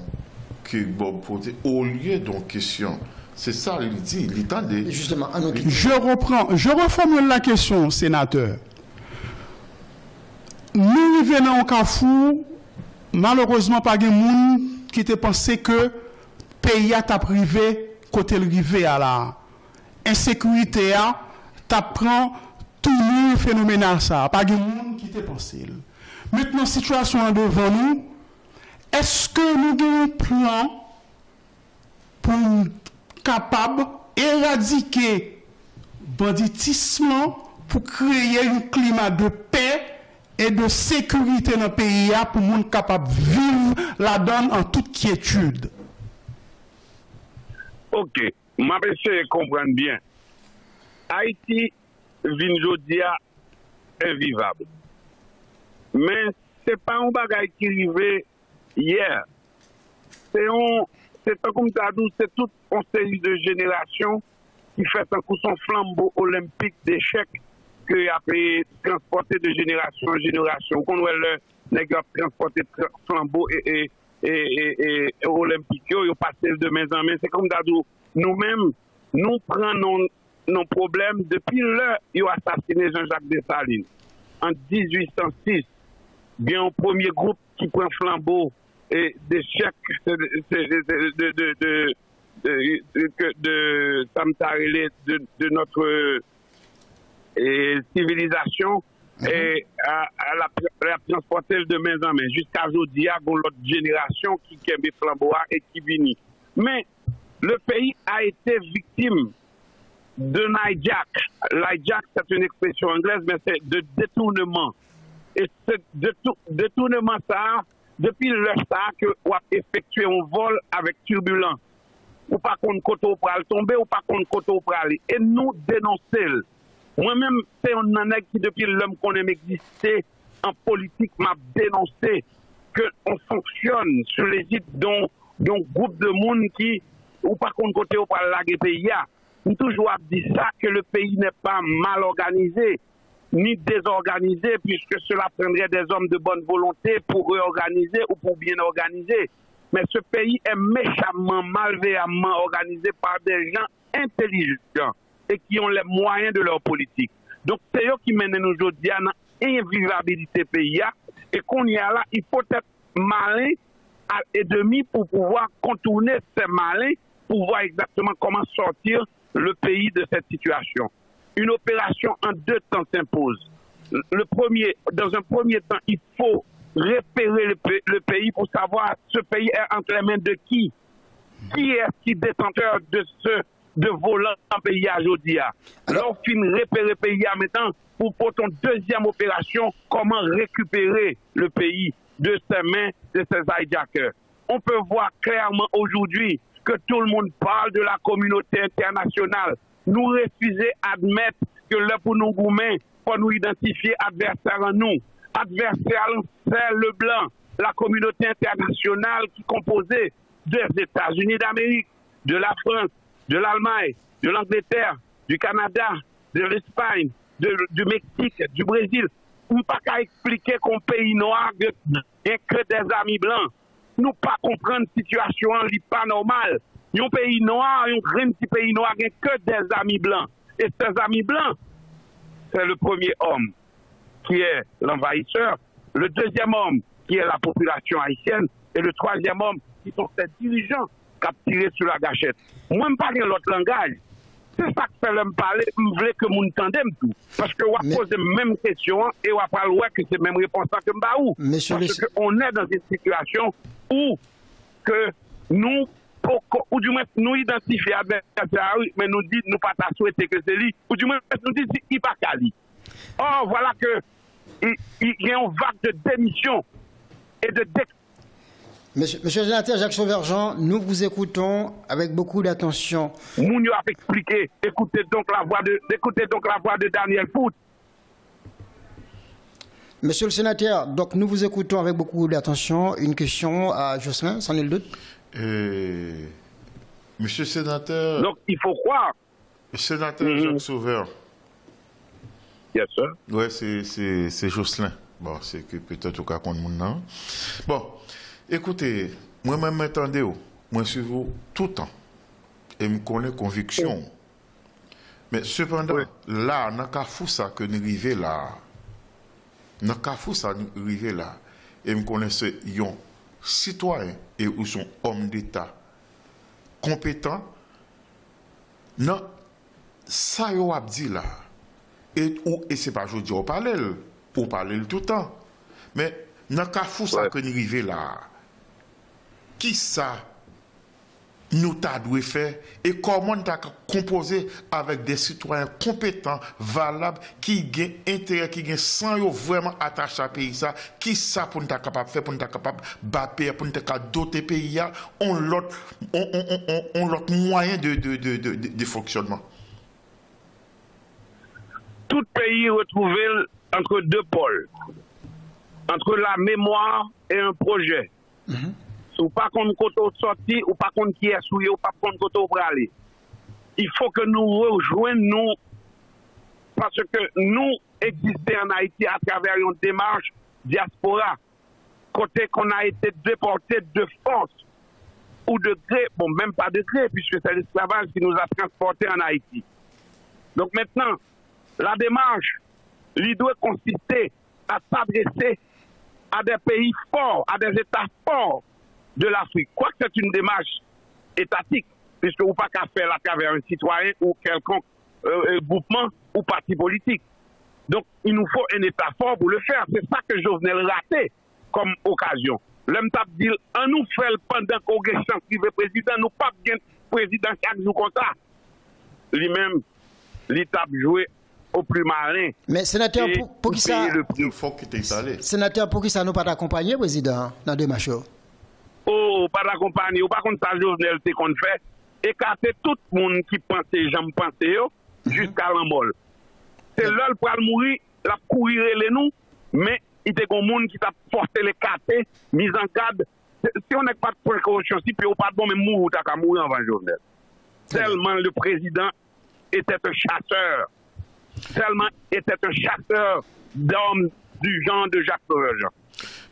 que Bob posait au lieu d'une question. C'est ça, il dit, il tendait. Justement, je reformule la question, sénateur. Nous venons au Kafou, malheureusement, pas de monde qui te pensé que le pays a privé côté le rivé à la insécurité, t'apprends tout le phénomène ça. Pas de monde qui te pensé. Maintenant, situation devant nous, est-ce que nous avons un plan pour capable d'éradiquer le banditisme pour créer un climat de paix et de sécurité dans le pays pour les gens capables de vivre la donne en toute quiétude? Ok, je vais essayer de comprendre bien. Haïti vient aujourd'hui invivable. Mais ce n'est pas un bagage qui est arrivé hier. C'est comme ça, c'est toute une série de générations qui fait un coup son flambeau olympique d'échecs que a pu transporter de génération en génération. Quand on a transporté flambeau et olympique, ils passent de main en main. C'est comme ça, nous-mêmes, nous prenons nos problèmes depuis l'heure où ils ont assassiné Jean-Jacques Dessalines. En 1806, bien un premier groupe qui prend flambeau et d'échecs de notre civilisation et à la transporter de main en main. Jusqu'à aujourd'hui, il y a l'autre génération qui est flambeau et qui vient. Mais le pays a été victime d'un hijack. L'hijack, c'est une expression anglaise, mais c'est de détournement. Et ce détournement, ça, depuis le ça, que on a effectué un vol avec turbulence. Ou pas qu'on côté pour aller tomber, ou pas qu'on côté pour aller. Et nous dénoncer. Moi-même, c'est un nègre qui, depuis l'homme qu'on aime exister en politique, m'a dénoncé qu'on fonctionne sur les sites d'un groupe de monde qui, ou pas qu'on côté pour aller laguer pays. Nous toujours dit ça, que le pays n'est pas mal organisé, ni désorganisé, puisque cela prendrait des hommes de bonne volonté pour réorganiser ou pour bien organiser. Mais ce pays est méchamment, malveillamment organisé par des gens intelligents et qui ont les moyens de leur politique. Donc, c'est eux qui mènent nous aujourd'hui à l'invivabilité pays. Et qu'on y a là, il faut être malin et demi pour pouvoir contourner ces malins, pour voir exactement comment sortir le pays de cette situation. Une opération en deux temps s'impose. Dans un premier temps, il faut repérer le pays pour savoir ce pays est entre les mains de qui. Qui est qui détenteur de volant en pays aujourd'hui. Alors, fin repérer le pays maintenant pour ton deuxième opération, comment récupérer le pays de ses mains de ces hijackers. On peut voir clairement aujourd'hui que tout le monde parle de la communauté internationale. Nous refuser admettre que là pour nous gourmets, pour nous identifier adversaire en nous. Adversaire, c'est le blanc, la communauté internationale qui est composée des États-Unis d'Amérique, de la France, de l'Allemagne, de l'Angleterre, du Canada, de l'Espagne, du Mexique, du Brésil. On ne peut pas expliquer qu'un pays noir n'est que des amis blancs. Nous pas comprendre la situation, n'est pas normal. Un pays noir, un grand petit pays noir, n'est que des amis blancs. Et ces amis blancs, c'est le premier homme qui est l'envahisseur, le deuxième homme qui est la population haïtienne, et le troisième homme qui sont ces dirigeants qui ont tiré sur la gâchette. Moi, je parle l'autre langage. C'est ça que fait me parler, je voulais que vous m'entendiez tout. Parce que vous posez la même question et vous parlez que c'est la même réponse que je Parce qu'on est dans une situation où que nous, ou du moins nous identifions l'adversaire, mais nous disons nous pas souhaiter que c'est lui, ou du moins nous disons qu'il n'est pas quali. Or, voilà que il y a une vague de démission et de Monsieur le sénateur Jacques Sauverjean, nous vous écoutons avec beaucoup d'attention. Mounio a expliqué, écoutez donc la voix de Daniel Foot. Monsieur le sénateur, donc nous vous écoutons avec beaucoup d'attention. Une question à Jocelyn, sans nul doute. Monsieur le sénateur. Donc il faut croire. Sénateur Jacques Sauverjean. Yes, sir. Oui, c'est Jocelyn. Bon, c'est que peut-être au cas qu'on nous. Bon, écoutez, moi-même m'attendez, moi je suis vous tout le temps. Et me connais conviction. Mais cependant, là, dans le cas fou ça que nous arrivons là. Dans le cas fou ça nous arrivons là. Et me connaissez, ils sont citoyens et ou sont hommes d'État compétents. Non, ça y a dit là. Et c'est pas aujourd'hui on parle tout le temps. Mais dans le cas fou ça que nous arrivons là, qui ça nous t'a dû faire et comment nous t'a composé avec des citoyens compétents, valables, qui ont intérêt, qui ont sans vraiment attaché à pays ça, qui ça pour nous t'a capable de faire, pour nous t'a capable de battre, pour nous t'a doter pays, on l'autre moyen de fonctionnement. Tout pays retrouvé entre deux pôles, entre la mémoire et un projet. Ou pas qu'on côté sorti, ou pas qu'on qui est souillé, ou pas qu'on côté pour aller. Il faut que nous rejoignions, parce que nous existons en Haïti à travers une démarche diaspora, côté qu'on a été déporté de force ou de gré, bon même pas de gré, puisque c'est l'esclavage qui nous a transportés en Haïti. Donc maintenant, la démarche, elle doit consister à s'adresser à des pays forts, à des États forts de l'Afrique. Quoique c'est une démarche étatique, puisque vous ne pouvez pas faire à travers un citoyen ou quelconque groupement, ou parti politique. Donc, il nous faut un État fort pour le faire. C'est ça que Jovenel raté comme occasion. L'homme t'a dit, on nous fait pendant qu'on est chance privé président, nous pas bien président chaque jour comme ça. Lui-même, l'État joué au plus malin. Mais sénateur, pour qui ça... Il faut qu'il t'installe. Sénateur, pour qui ça nous pas accompagné, président, dans deux matchs? Oh, pas d'accompagner, ou par contre, ça, Jovenel, c'est qu'on fait. Écarter tout le monde qui pensait, j'aime penser, jusqu'à l'embol. C'est l'heure pour mourir, la courir les nous, mais il y a des gens qui t'a forcé les cartes, mis en garde. Si on n'a pas de précaution, si on n'a pas de bon, mais mourir, t'as qu'à mourir avant Jovenel. Tellement le président était un chasseur. Tellement était un chasseur d'hommes du genre de Jacques Sauvage.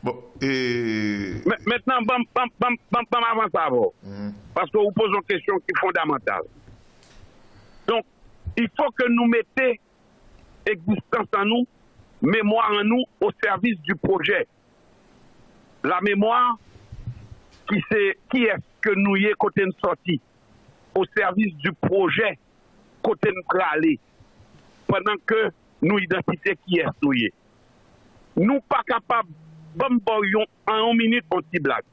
Bon, et... Maintenant, bam avant ça, parce que vous posez une question qui est fondamentale. Donc, il faut que nous mettions existence en nous, mémoire en nous, au service du projet. La mémoire, qui est-ce que nous y est côté de sortie, au service du projet, côté de aller, pendant que nous identifions qui est nous y est. Nous pas capables en 1 minute on petit blague.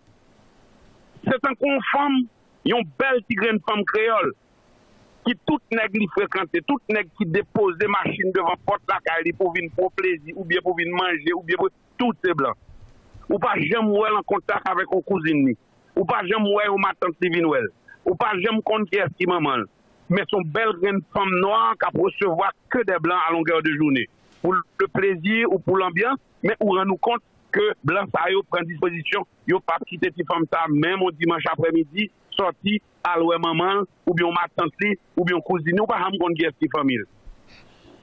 C'est un conforme, une belle tigre femme créole qui tout nègre fréquenté, tout nègre qui dépose des machines devant porte la caille pour venir pour plaisir ou bien pour venir manger ou bien pour tout c'est blanc. Ou pas jamais en contact avec une cousine ou pas jamais ou ma tante Livinouel ou pas jamais compte qui est qui maman. Mais son belle grande femme noire qui recevoir que des blancs à longueur de journée pour le plaisir ou pour l'ambiance, mais on rend nous compte que blanc ça yo prend disposition, yo pas quitter cette femme ça même au dimanche après-midi, sorti à l'oué maman ou bien ma tante ou bien cousine ou pas ham kon qui est famille.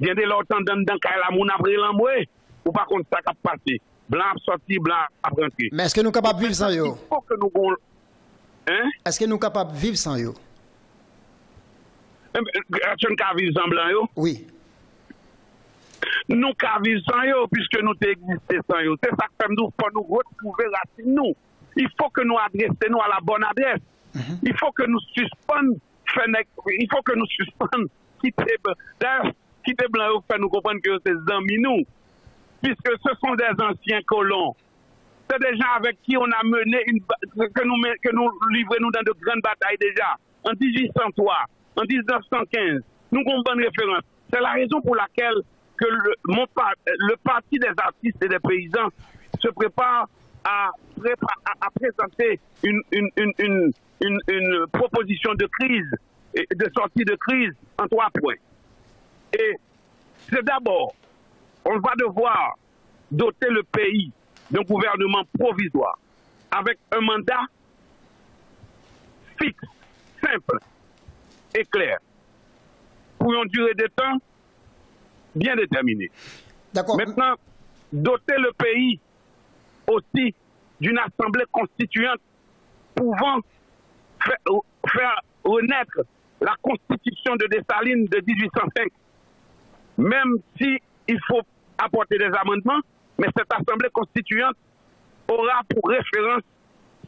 Bien de l'autant dans la moun après l'emboué ou pas contre ça qui passé. Blanc sorti, blanc après rentrer. Mais est-ce que nous sommes capables de vivre sans yo? Il faut que nous hein? Est-ce que nous sommes capables de vivre sans yo? Est-ce que nous sommes vivre sans blanc yo? Oui. Nous sommes vivre sans yo puisque nous existons sans yo. C'est ça que nous faut nous retrouver racine nous. Il faut que nous adressions à la bonne adresse. Il faut que nous suspendions, il faut que nous suspendions, quitter blanc fait nous comprendre que c'est amis nous. Puisque ce sont des anciens colons. C'est des gens avec qui on a mené que nous livrons nous dans de grandes batailles déjà. En 1803, en 1915. Nous avons une bonne référence. C'est la raison pour laquelle que le Parti des artistes et des paysans se prépare à présenter une proposition de crise, de sortie de crise en 3 points. Et c'est d'abord, on va devoir doter le pays d'un gouvernement provisoire avec un mandat fixe, simple et clair, pour une durée de temps bien déterminée. D'accord. Maintenant, doter le pays aussi d'une assemblée constituante pouvant faire renaître la constitution de Dessalines de 1805. Même si il faut apporter des amendements, mais cette assemblée constituante aura pour référence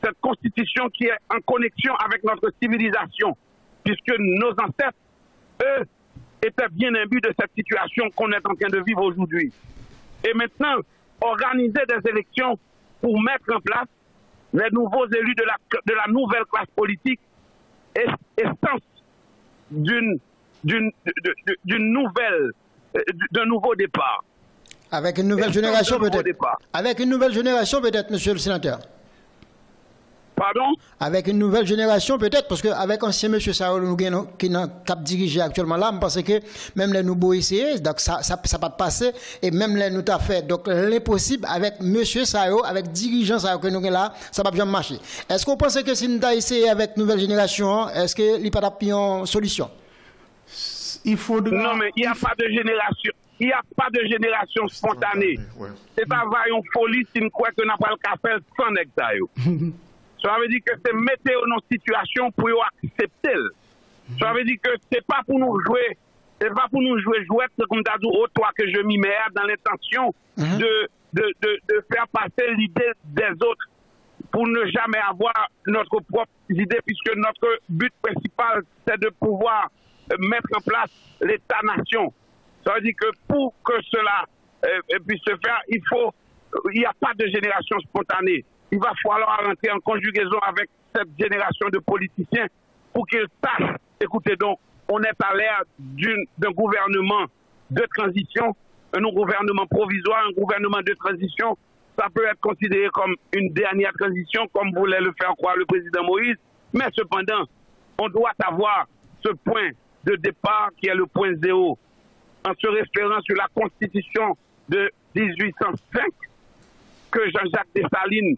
cette constitution qui est en connexion avec notre civilisation, puisque nos ancêtres, eux, étaient bien imbus de cette situation qu'on est en train de vivre aujourd'hui. Et maintenant, organiser des élections pour mettre en place les nouveaux élus de la nouvelle classe politique est essence d'un nouveau départ. Avec une nouvelle génération peut-être. Avec une nouvelle génération peut-être, monsieur le sénateur. Pardon? Avec une nouvelle génération peut-être, parce qu'avec ancien monsieur Saoul qui n'a cap dirigé actuellement là, je pense que même les nouveaux essayer, donc ça va pas passer, et même les nous t'a fait. Donc l'impossible avec monsieur Saoul, avec dirigeant Saoul que nous là, ça va bien marcher. Est-ce qu'on pense que si nous t'a essayé avec nouvelle génération, est-ce qu'il n'y a pas de solution? Non, mais il n'y a pas de génération. Il n'y a pas de génération spontanée. C'est pas une folie si nous croyons que nous n'avons pas le café sans nectar. Ça veut dire que c'est mettre dans une situation pour accepter. Ça veut dire que c'est pas pour nous jouer, c'est pas pour nous jouer jouette comme t'as dit, oh toi que je m'y mets dans l'intention de faire passer l'idée des autres pour ne jamais avoir notre propre idée, puisque notre but principal c'est de pouvoir mettre en place l'État-nation. Ça veut dire que pour que cela puisse se faire, il n'y a pas de génération spontanée. Il va falloir rentrer en conjugaison avec cette génération de politiciens pour qu'ils sachent, écoutez donc, on est à l'ère d'un gouvernement de transition, un gouvernement provisoire, un gouvernement de transition. Ça peut être considéré comme une dernière transition, comme voulait le faire croire le président Moïse. Mais cependant, on doit avoir ce point de départ qui est le point zéro, en se référant sur la Constitution de 1805, que Jean-Jacques Dessalines,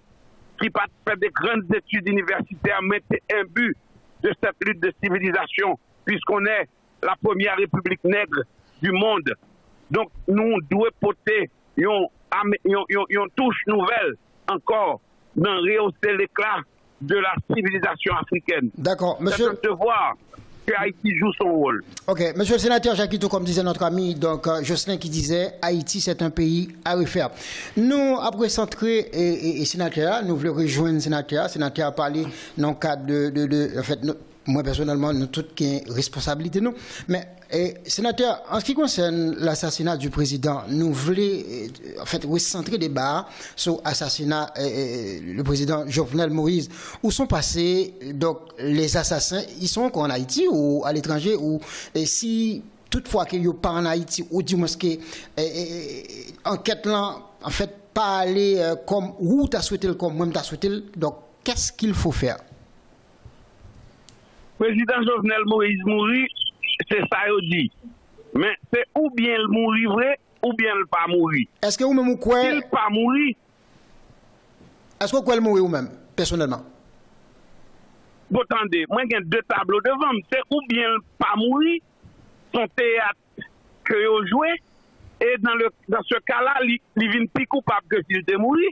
qui fait des grandes études universitaires, mettait un but de cette lutte de civilisation, puisqu'on est la première république nègre du monde. Donc, nous devons porter une touche nouvelle encore dans rehausser l'éclat de la civilisation africaine. D'accord, monsieur. C'est un devoir que Haïti joue son rôle. Ok, monsieur le sénateur Jacquito, comme disait notre ami, donc Jocelyn qui disait Haïti c'est un pays à refaire. Nous, après centré et sénateur, nous voulons rejoindre le sénateur. Le sénateur a parlé dans le cadre en fait, moi personnellement, nous toutes qui responsabilité nous. Mais sénateur, en ce qui concerne l'assassinat du président, nous voulons en fait recentrer le débat sur l'assassinat le président Jovenel Moïse. Où sont passés donc les assassins? Ils sont encore en Haïti ou à l'étranger, ou si toutefois qu'ils ne sont pas en Haïti, ou du moins que enquête là en fait pas aller comme où tu as souhaité, comme moi tu as souhaité. Donc qu'est-ce qu'il faut faire? Président Jovenel Moïse mourit, c'est ça qu'il dit. Mais c'est ou bien le mourir vrai, ou bien le pas mourir. Est-ce que vous-même vous croyez? S'il pas mourir. Est-ce que vous croyez le mourir vous-même, personnellement? Bon, attendez, moi j'ai deux tableaux devant moi. C'est ou bien le pas mourir, son théâtre que vous jouez, et dans ce cas-là, il vient plus coupable que s'il était mourir.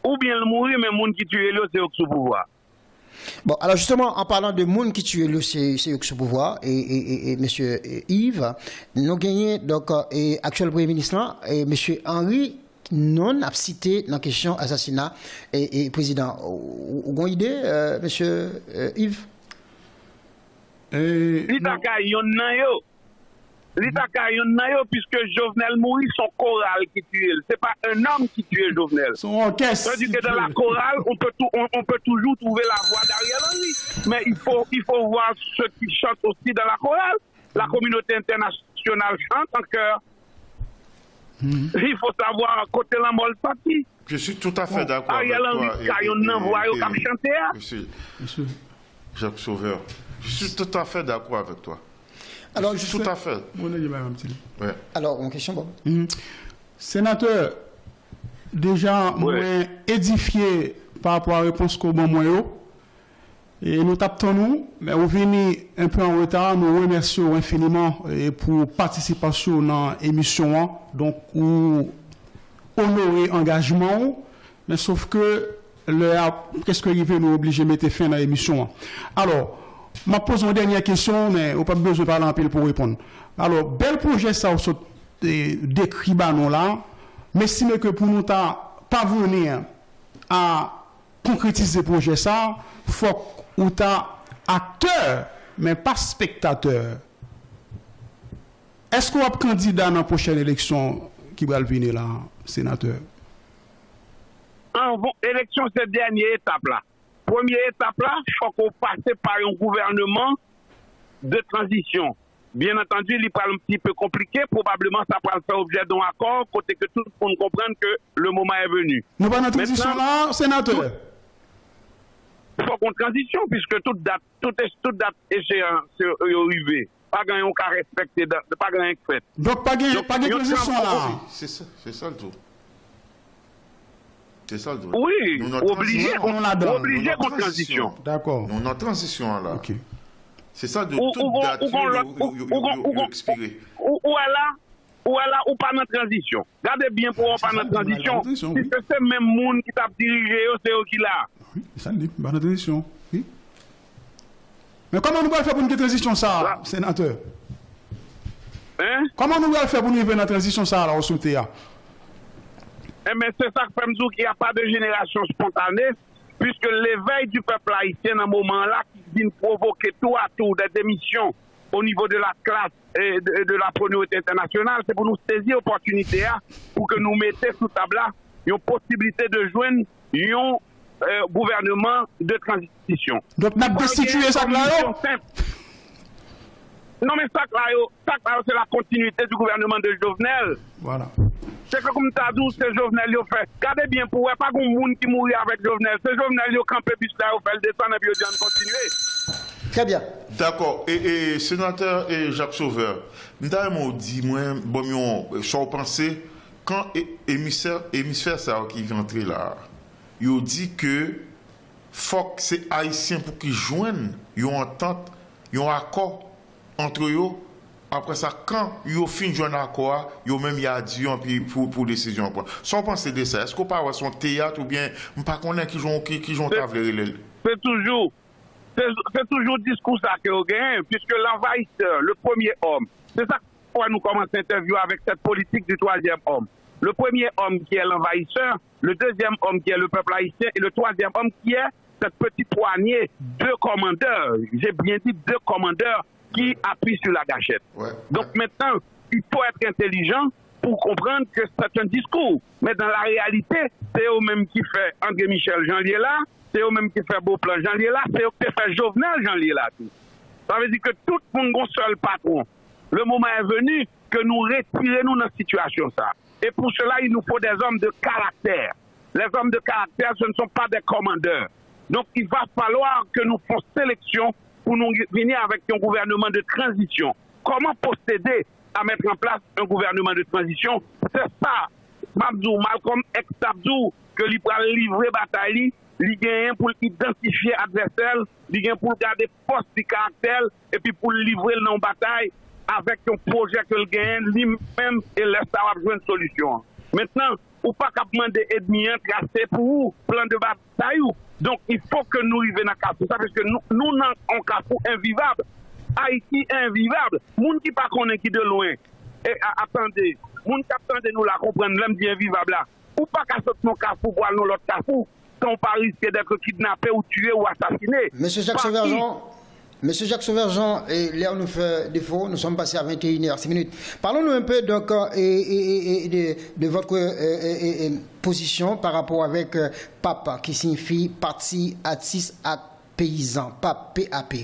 Ou bien le mourir, mais le monde qui tue, c'est au pouvoir. Bon, alors justement, en parlant de monde qui tue ce pouvoir, et M. Yves, nous gagnons donc actuel Premier ministre, et M. Henri, non a cité dans la question assassinat et président. Vous avez une idée, M. Yves? Puisque Jovenel Moïse, son choral qui tue. Ce n'est pas un homme qui tue Jovenel. Son orchestre. C'est-à-dire que dans la chorale, on peut toujours trouver la voix d'Ariel Henry. Mais il faut voir ceux qui chantent aussi dans la chorale. La communauté internationale chante en chœur. Il faut savoir côté la molle partie. Je suis tout à fait d'accord avec Ariel Henry, toi. on envoie au cap chanter. Monsieur Jacques Sauveur, je suis tout à fait d'accord avec toi. Alors, tout à fait. Ouais. Alors, une question, bon. Sénateur, déjà, moi, édifié par rapport à la réponse qu'on m'a dit, et nous tapons nous, mais vous venez un peu en retard, nous remercions infiniment pour participation dans l'émission, donc, ou honorer l'engagement, mais sauf que, qu'est-ce que nous obligé de mettre fin à l'émission. Alors, je pose une dernière question, mais on n'a pas besoin de parler en pile pour répondre. Alors, bel projet, ça, décrit là, mais si que pour nous parvenir à concrétiser le projet, ça, il faut qu'on ait acteur, mais pas spectateur. Est-ce qu'on va candidat dans la prochaine élection qui va venir là, sénateur? Élection, c'est la dernière étape là. Première étape là, il faut qu'on passe par un gouvernement de transition. Bien entendu, il parle un petit peu compliqué. Probablement, ça va faire objet d'un accord, côté que tout le monde comprenne que le moment est venu. Nous pas dans la transition là, sénateur? Il faut qu'on transition, puisque toute date échéance est arrivée. Pas gagner un cas respecté, pas gagner un fait. Donc, pas de transition là. C'est ça le tout. C'est ça le tout. Oui, obligé qu'on transition. D'accord. Nous, notre transition là. Ok. C'est ça de toute date où expirer. Ou pas dans transition. Gardez bien pour pas dans transition. Si c'est le même monde qui t'a dirigé, c'est eux qui là. Oui, ça dit, pas dans transition. Oui. Mais comment nous allons faire pour une transition ça, sénateur? Hein? Comment nous allons faire pour nous arriver dans la transition ça là, au soutien? Mais c'est ça que fait me dire qu'il n'y a pas de génération spontanée, puisque l'éveil du peuple haïtien, dans ce moment-là, qui vient provoquer tout à tout des démissions au niveau de la classe et de la communauté internationale, c'est pour nous saisir l'opportunité pour que nous mettions sous table une possibilité de joindre un gouvernement de transition. Donc, nous avons destitué ça là. Non, mais ça là, c'est la continuité du gouvernement de Jovenel. Voilà. C'est que comme tu as dit, c'est Jovenel qui fait. Regardez bien, pour pas qu'on monde qui mourit avec Jovenel. C'est Jovenel qui a campé, puis là, il fait le descendre et puis il continuer. Très bien. D'accord. Et sénateur et Jacques Sauveur, nous avons dit, moi, bon, je pensais, quand hémisphère ça qui vient entrer là, il a dit que faut que c'est haïtien pour qu'ils joignent une entente, un accord entre eux. Après ça, quand ils finissent de jouer un accord, ils même y a dit pour décision. Si on pense de ça, est-ce qu'on parle de son théâtre ou bien on ne connaît qui jouent tavler? C'est toujours discours ça que vous gagnez, puisque l'envahisseur, le premier homme, c'est ça pourquoi nous commençons l'interview avec cette politique du troisième homme. Le premier homme qui est l'envahisseur, le deuxième homme qui est le peuple haïtien, et le troisième homme qui est cette petite poignée de commandeurs. J'ai bien dit deux commandeurs qui appuient sur la gâchette. Ouais. Donc maintenant, il faut être intelligent pour comprendre que c'est un discours. Mais dans la réalité, c'est eux-mêmes qui fait André Michel Jean Liela, c'est eux-mêmes qui fait Beauplan Jean Liela, c'est eux qui fait Jovenel Jean Liela. Ça veut dire que tout le monde a un seul patron. Le moment est venu que nous retirions dans cette situation. Et pour cela, il nous faut des hommes de caractère. Les hommes de caractère, ce ne sont pas des commandeurs. Donc il va falloir que nous fassions sélection pour nous venir avec un gouvernement de transition. Comment procéder à mettre en place un gouvernement de transition? C'est ça, Mabdou, Malcolm X Abdou, que lui va livrer bataille, il gagne pour identifier l'adversaire, il gagne pour garder force du caractère, et puis pour livrer dans la bataille avec un projet que le gagne lui-même et laisse avoir une solution. Maintenant, ou pas qu'à demander ennemi tracé pour vous, plan de bataille. Donc, il faut que nous arrivions à Carrefour, parce que nous avons un Carrefour invivable. Haïti est invivable. Moun qui pas connaît qui de loin. Et attendez, moun qui attendez nous la comprendre, l'homme dit invivable là. Ou pas qu'à sortir nos Carrefour pour aller dans l'autre Carrefour, sans pas risquer d'être kidnappé ou tué ou assassiné. Monsieur Jacques Sauverjean, l'air nous fait défaut, nous sommes passés à 21h06. Parlons-nous un peu donc de votre position par rapport avec PAP, qui signifie Parti Artiste à Paysan, PAP, PAP.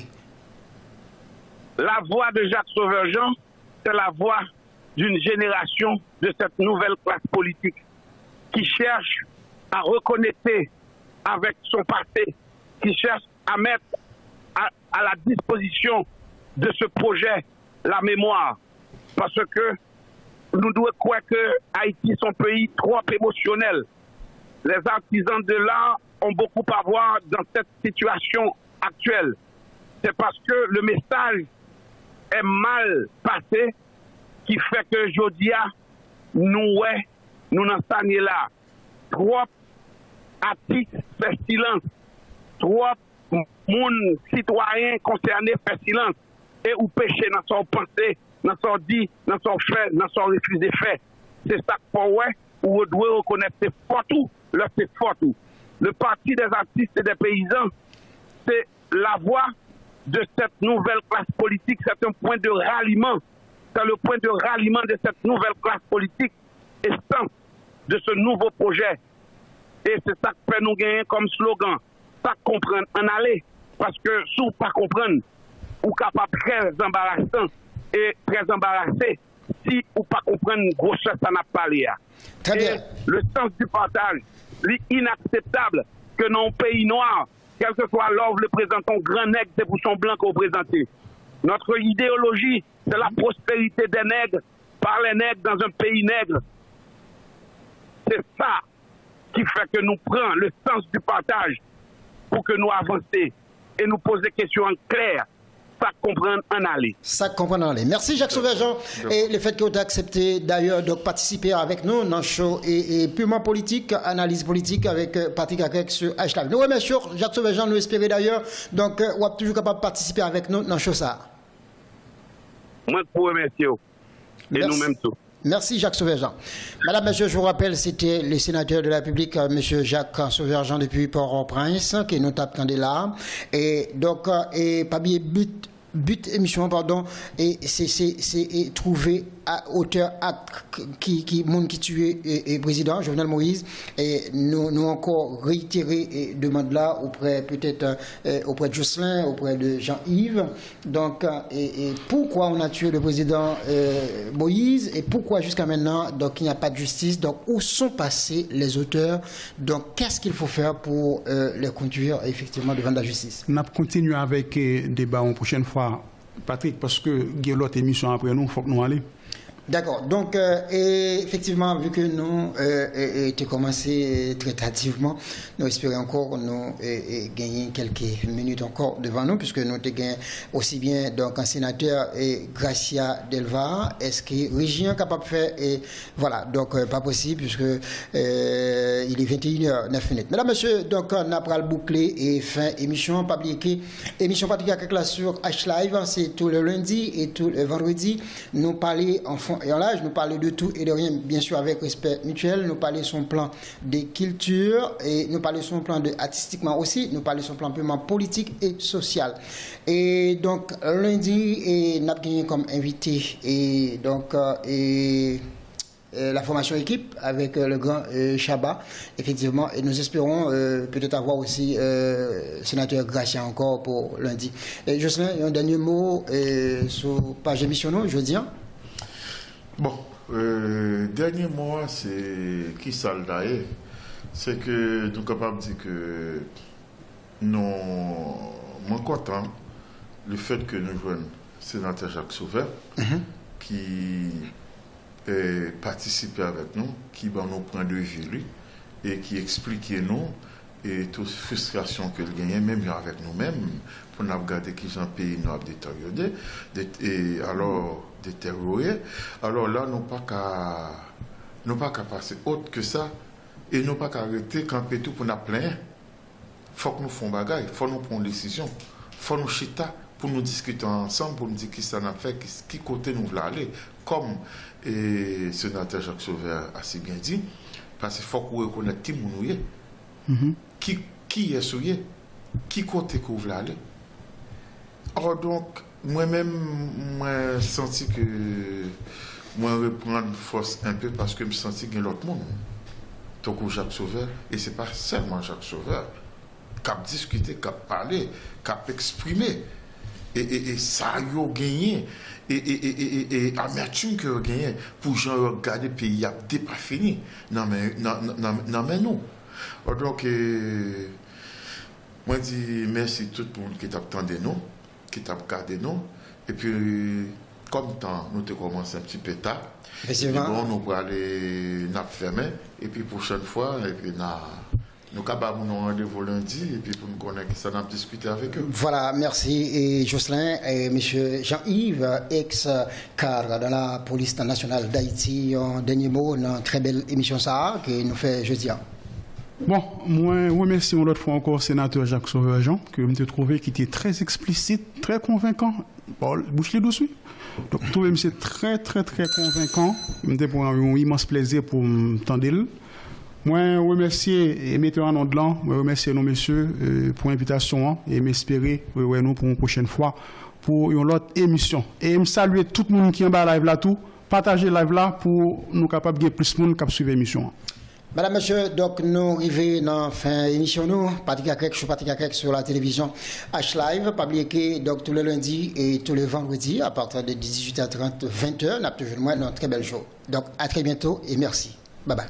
La voix de Jacques Sauverjean, c'est la voix d'une génération de cette nouvelle classe politique qui cherche à reconnecter avec son passé, qui cherche à mettre à la disposition de ce projet la mémoire. Parce que nous devons croire que Haïti est un pays trop émotionnel. Les artisans de l'art ont beaucoup à voir dans cette situation actuelle. C'est parce que le message est mal passé qui fait que Jodia, nous n'en sommes là. Trop artistes fait silence. Trop moun citoyen concerné fait silence et ou péché dans son pensée, dans son dit, dans son fait, dans son refus de fait. C'est ça qu'on ouais, où on doit reconnaître c'est fort tout, là c'est fort tout. Le parti des artistes et des paysans, c'est la voix de cette nouvelle classe politique, c'est un point de ralliement. C'est le point de ralliement de cette nouvelle classe politique et sens de ce nouveau projet. Et c'est ça que fait nous gagner comme slogan. Pas comprendre en aller, parce que si vous pas comprendre, ou capable très embarrassant et très embarrassé si vous pas comprendre grosseur ça n'a pas parlé. Et le sens du partage, l'inacceptable que dans un pays noir, quel que soit l'ordre, le présentant grand nègre, c'est pour son blanc qu'on présente. Notre idéologie, c'est la prospérité des nègres par les nègres dans un pays nègre. C'est ça qui fait que nous prenons le sens du partage pour que nous avancions et nous poser des questions en clair, ça comprendre en aller. Ça comprendre en aller. Merci Jacques Sauverjean et le fait que vous avez accepté d'ailleurs de participer avec nous dans le show et purement politique, analyse politique avec Patrick Akek sur H-Live. Nous remercions Jacques Sauverjean, nous espérons d'ailleurs, donc vous êtes toujours capable de participer avec nous dans le show ça. Moi, je vous remercie. Et nous-mêmes tout. Merci Jacques Sauverjean. Madame, monsieur, je vous rappelle, c'était le sénateur de la République, monsieur Jacques Sauverjean depuis Port-au-Prince, qui nous tape là. Et donc, et pas bien but but émission pardon et c'est trouver à auteur qui monde qui tué et président Jovenel Moïse et nous encore réitérer demande là auprès peut-être auprès de Jocelyn, auprès de Jean-Yves. Donc et pourquoi on a tué le président Moïse et pourquoi jusqu'à maintenant donc il n'y a pas de justice, donc où sont passés les auteurs, donc qu'est-ce qu'il faut faire pour les conduire effectivement devant la justice. On continue avec débat une prochaine fois, Patrick, parce que il y a l'autre émission après nous, il faut que nous allions. D'accord. Donc, effectivement, vu que nous avons commencé très tardivement, nous espérons encore nous gagner quelques minutes encore devant nous, puisque nous avons gagné aussi bien donc un sénateur et Gracia Delva. Est-ce que Régien est capable de faire et voilà, donc pas possible, puisque il est 21h09. Mesdames, Messieurs, donc on a pris le bouclé et fin émission. Pas oublier que émission Patrick Akek sur H-Live, c'est tout le lundi et tout le vendredi. Nous parler en fond et en live, nous parler de tout et de rien, bien sûr avec respect mutuel. Nous parler son plan de culture et nous parler son plan de artistiquement aussi. Nous parler son plan purement politique et social. Et donc lundi, et nous avons comme invité et donc la formation équipe avec le grand Chaba, effectivement, et nous espérons peut-être avoir aussi sénateur Gracia encore pour lundi. Et Jocelyn, un dernier mot sur page émission, je veux dire. Bon, dernier mot, c'est qui ça le d'ailleurs, c'est que nous sommes capables de dire que nous sommes contents le fait que nous jouons le sénateur Jacques Sauveur, qui participer avec nous, qui va nous prendre de vue et qui explique nous et toute frustration que nous gagnons, même avec nous-mêmes, pour nous regarder qui sont pays nous a détérioré, et alors détérioré. Alors là, nous pas qu'à passer autre que ça, et nous pas qu'à arrêter camper tout pour nous plaindre. Faut que nous fassions bagaille, faut nous prendre une décision, faut nous chita pour nous discuter ensemble, pour nous dire qui ça n'a fait, qui côté nous voulons aller. Comme le sénateur Jacques Sauveur a si bien dit, parce qu'il faut qu'on reconnaisse qui nous est, qui est souillé, qui côté que vous voulez aller. Alors donc, moi-même, moi senti que moi reprendre force un peu parce que je me senti qu'il y a l'autre monde. Donc Jacques Sauveur, et ce n'est pas seulement Jacques Sauveur, qui a discuté, qui a parlé, qui a exprimé. Et ça a gagné. Et amertume que a gagné pour gens regarder le pays, il n'est pas fini. Non, mais nous. Donc, moi, je dis merci à tout le monde qui t'a attendu nous, qui t'a regardé nous. Et puis, comme temps, nous avons commencé un petit peu tard. Bon, nous allons aller fermer. Et puis, prochaine fois, et puis, nous avons un rendez-vous lundi et puis pour nous connaître, ça n'a discuté avec eux. Voilà, merci. Et Jocelyn et M. Jean-Yves, ex-cadre de la police nationale d'Haïti, un dernier mot, une très belle émission ça que nous fait jeudi. Bon, moi, remercie une autre fois encore sénateur Jacques Sauveur-Jean, que je me trouvé qui était très explicite, très convaincant. Bon, bouche les douce, oui. Donc, je trouvais que très, très, très convaincant. Je me pour un immense plaisir pour m'entendre. Moi, remercie et mettez en nom de l'an, moi remercie nos messieurs pour l'invitation et m'espérer nous pour une prochaine fois pour une autre émission. Et me saluer tout le monde qui est en bas live là tout, partager live là pour nous capables de plus de monde qui suivre l'émission. Madame, Monsieur, donc nous arrivons dans la fin de l'émission, nous, Patrick Akek sur la télévision H-Live, publié donc tous les lundis et tous les vendredis à partir de 18h30, 20h, nous avons toujours un très bel jour. Donc à très bientôt et merci. Bye bye.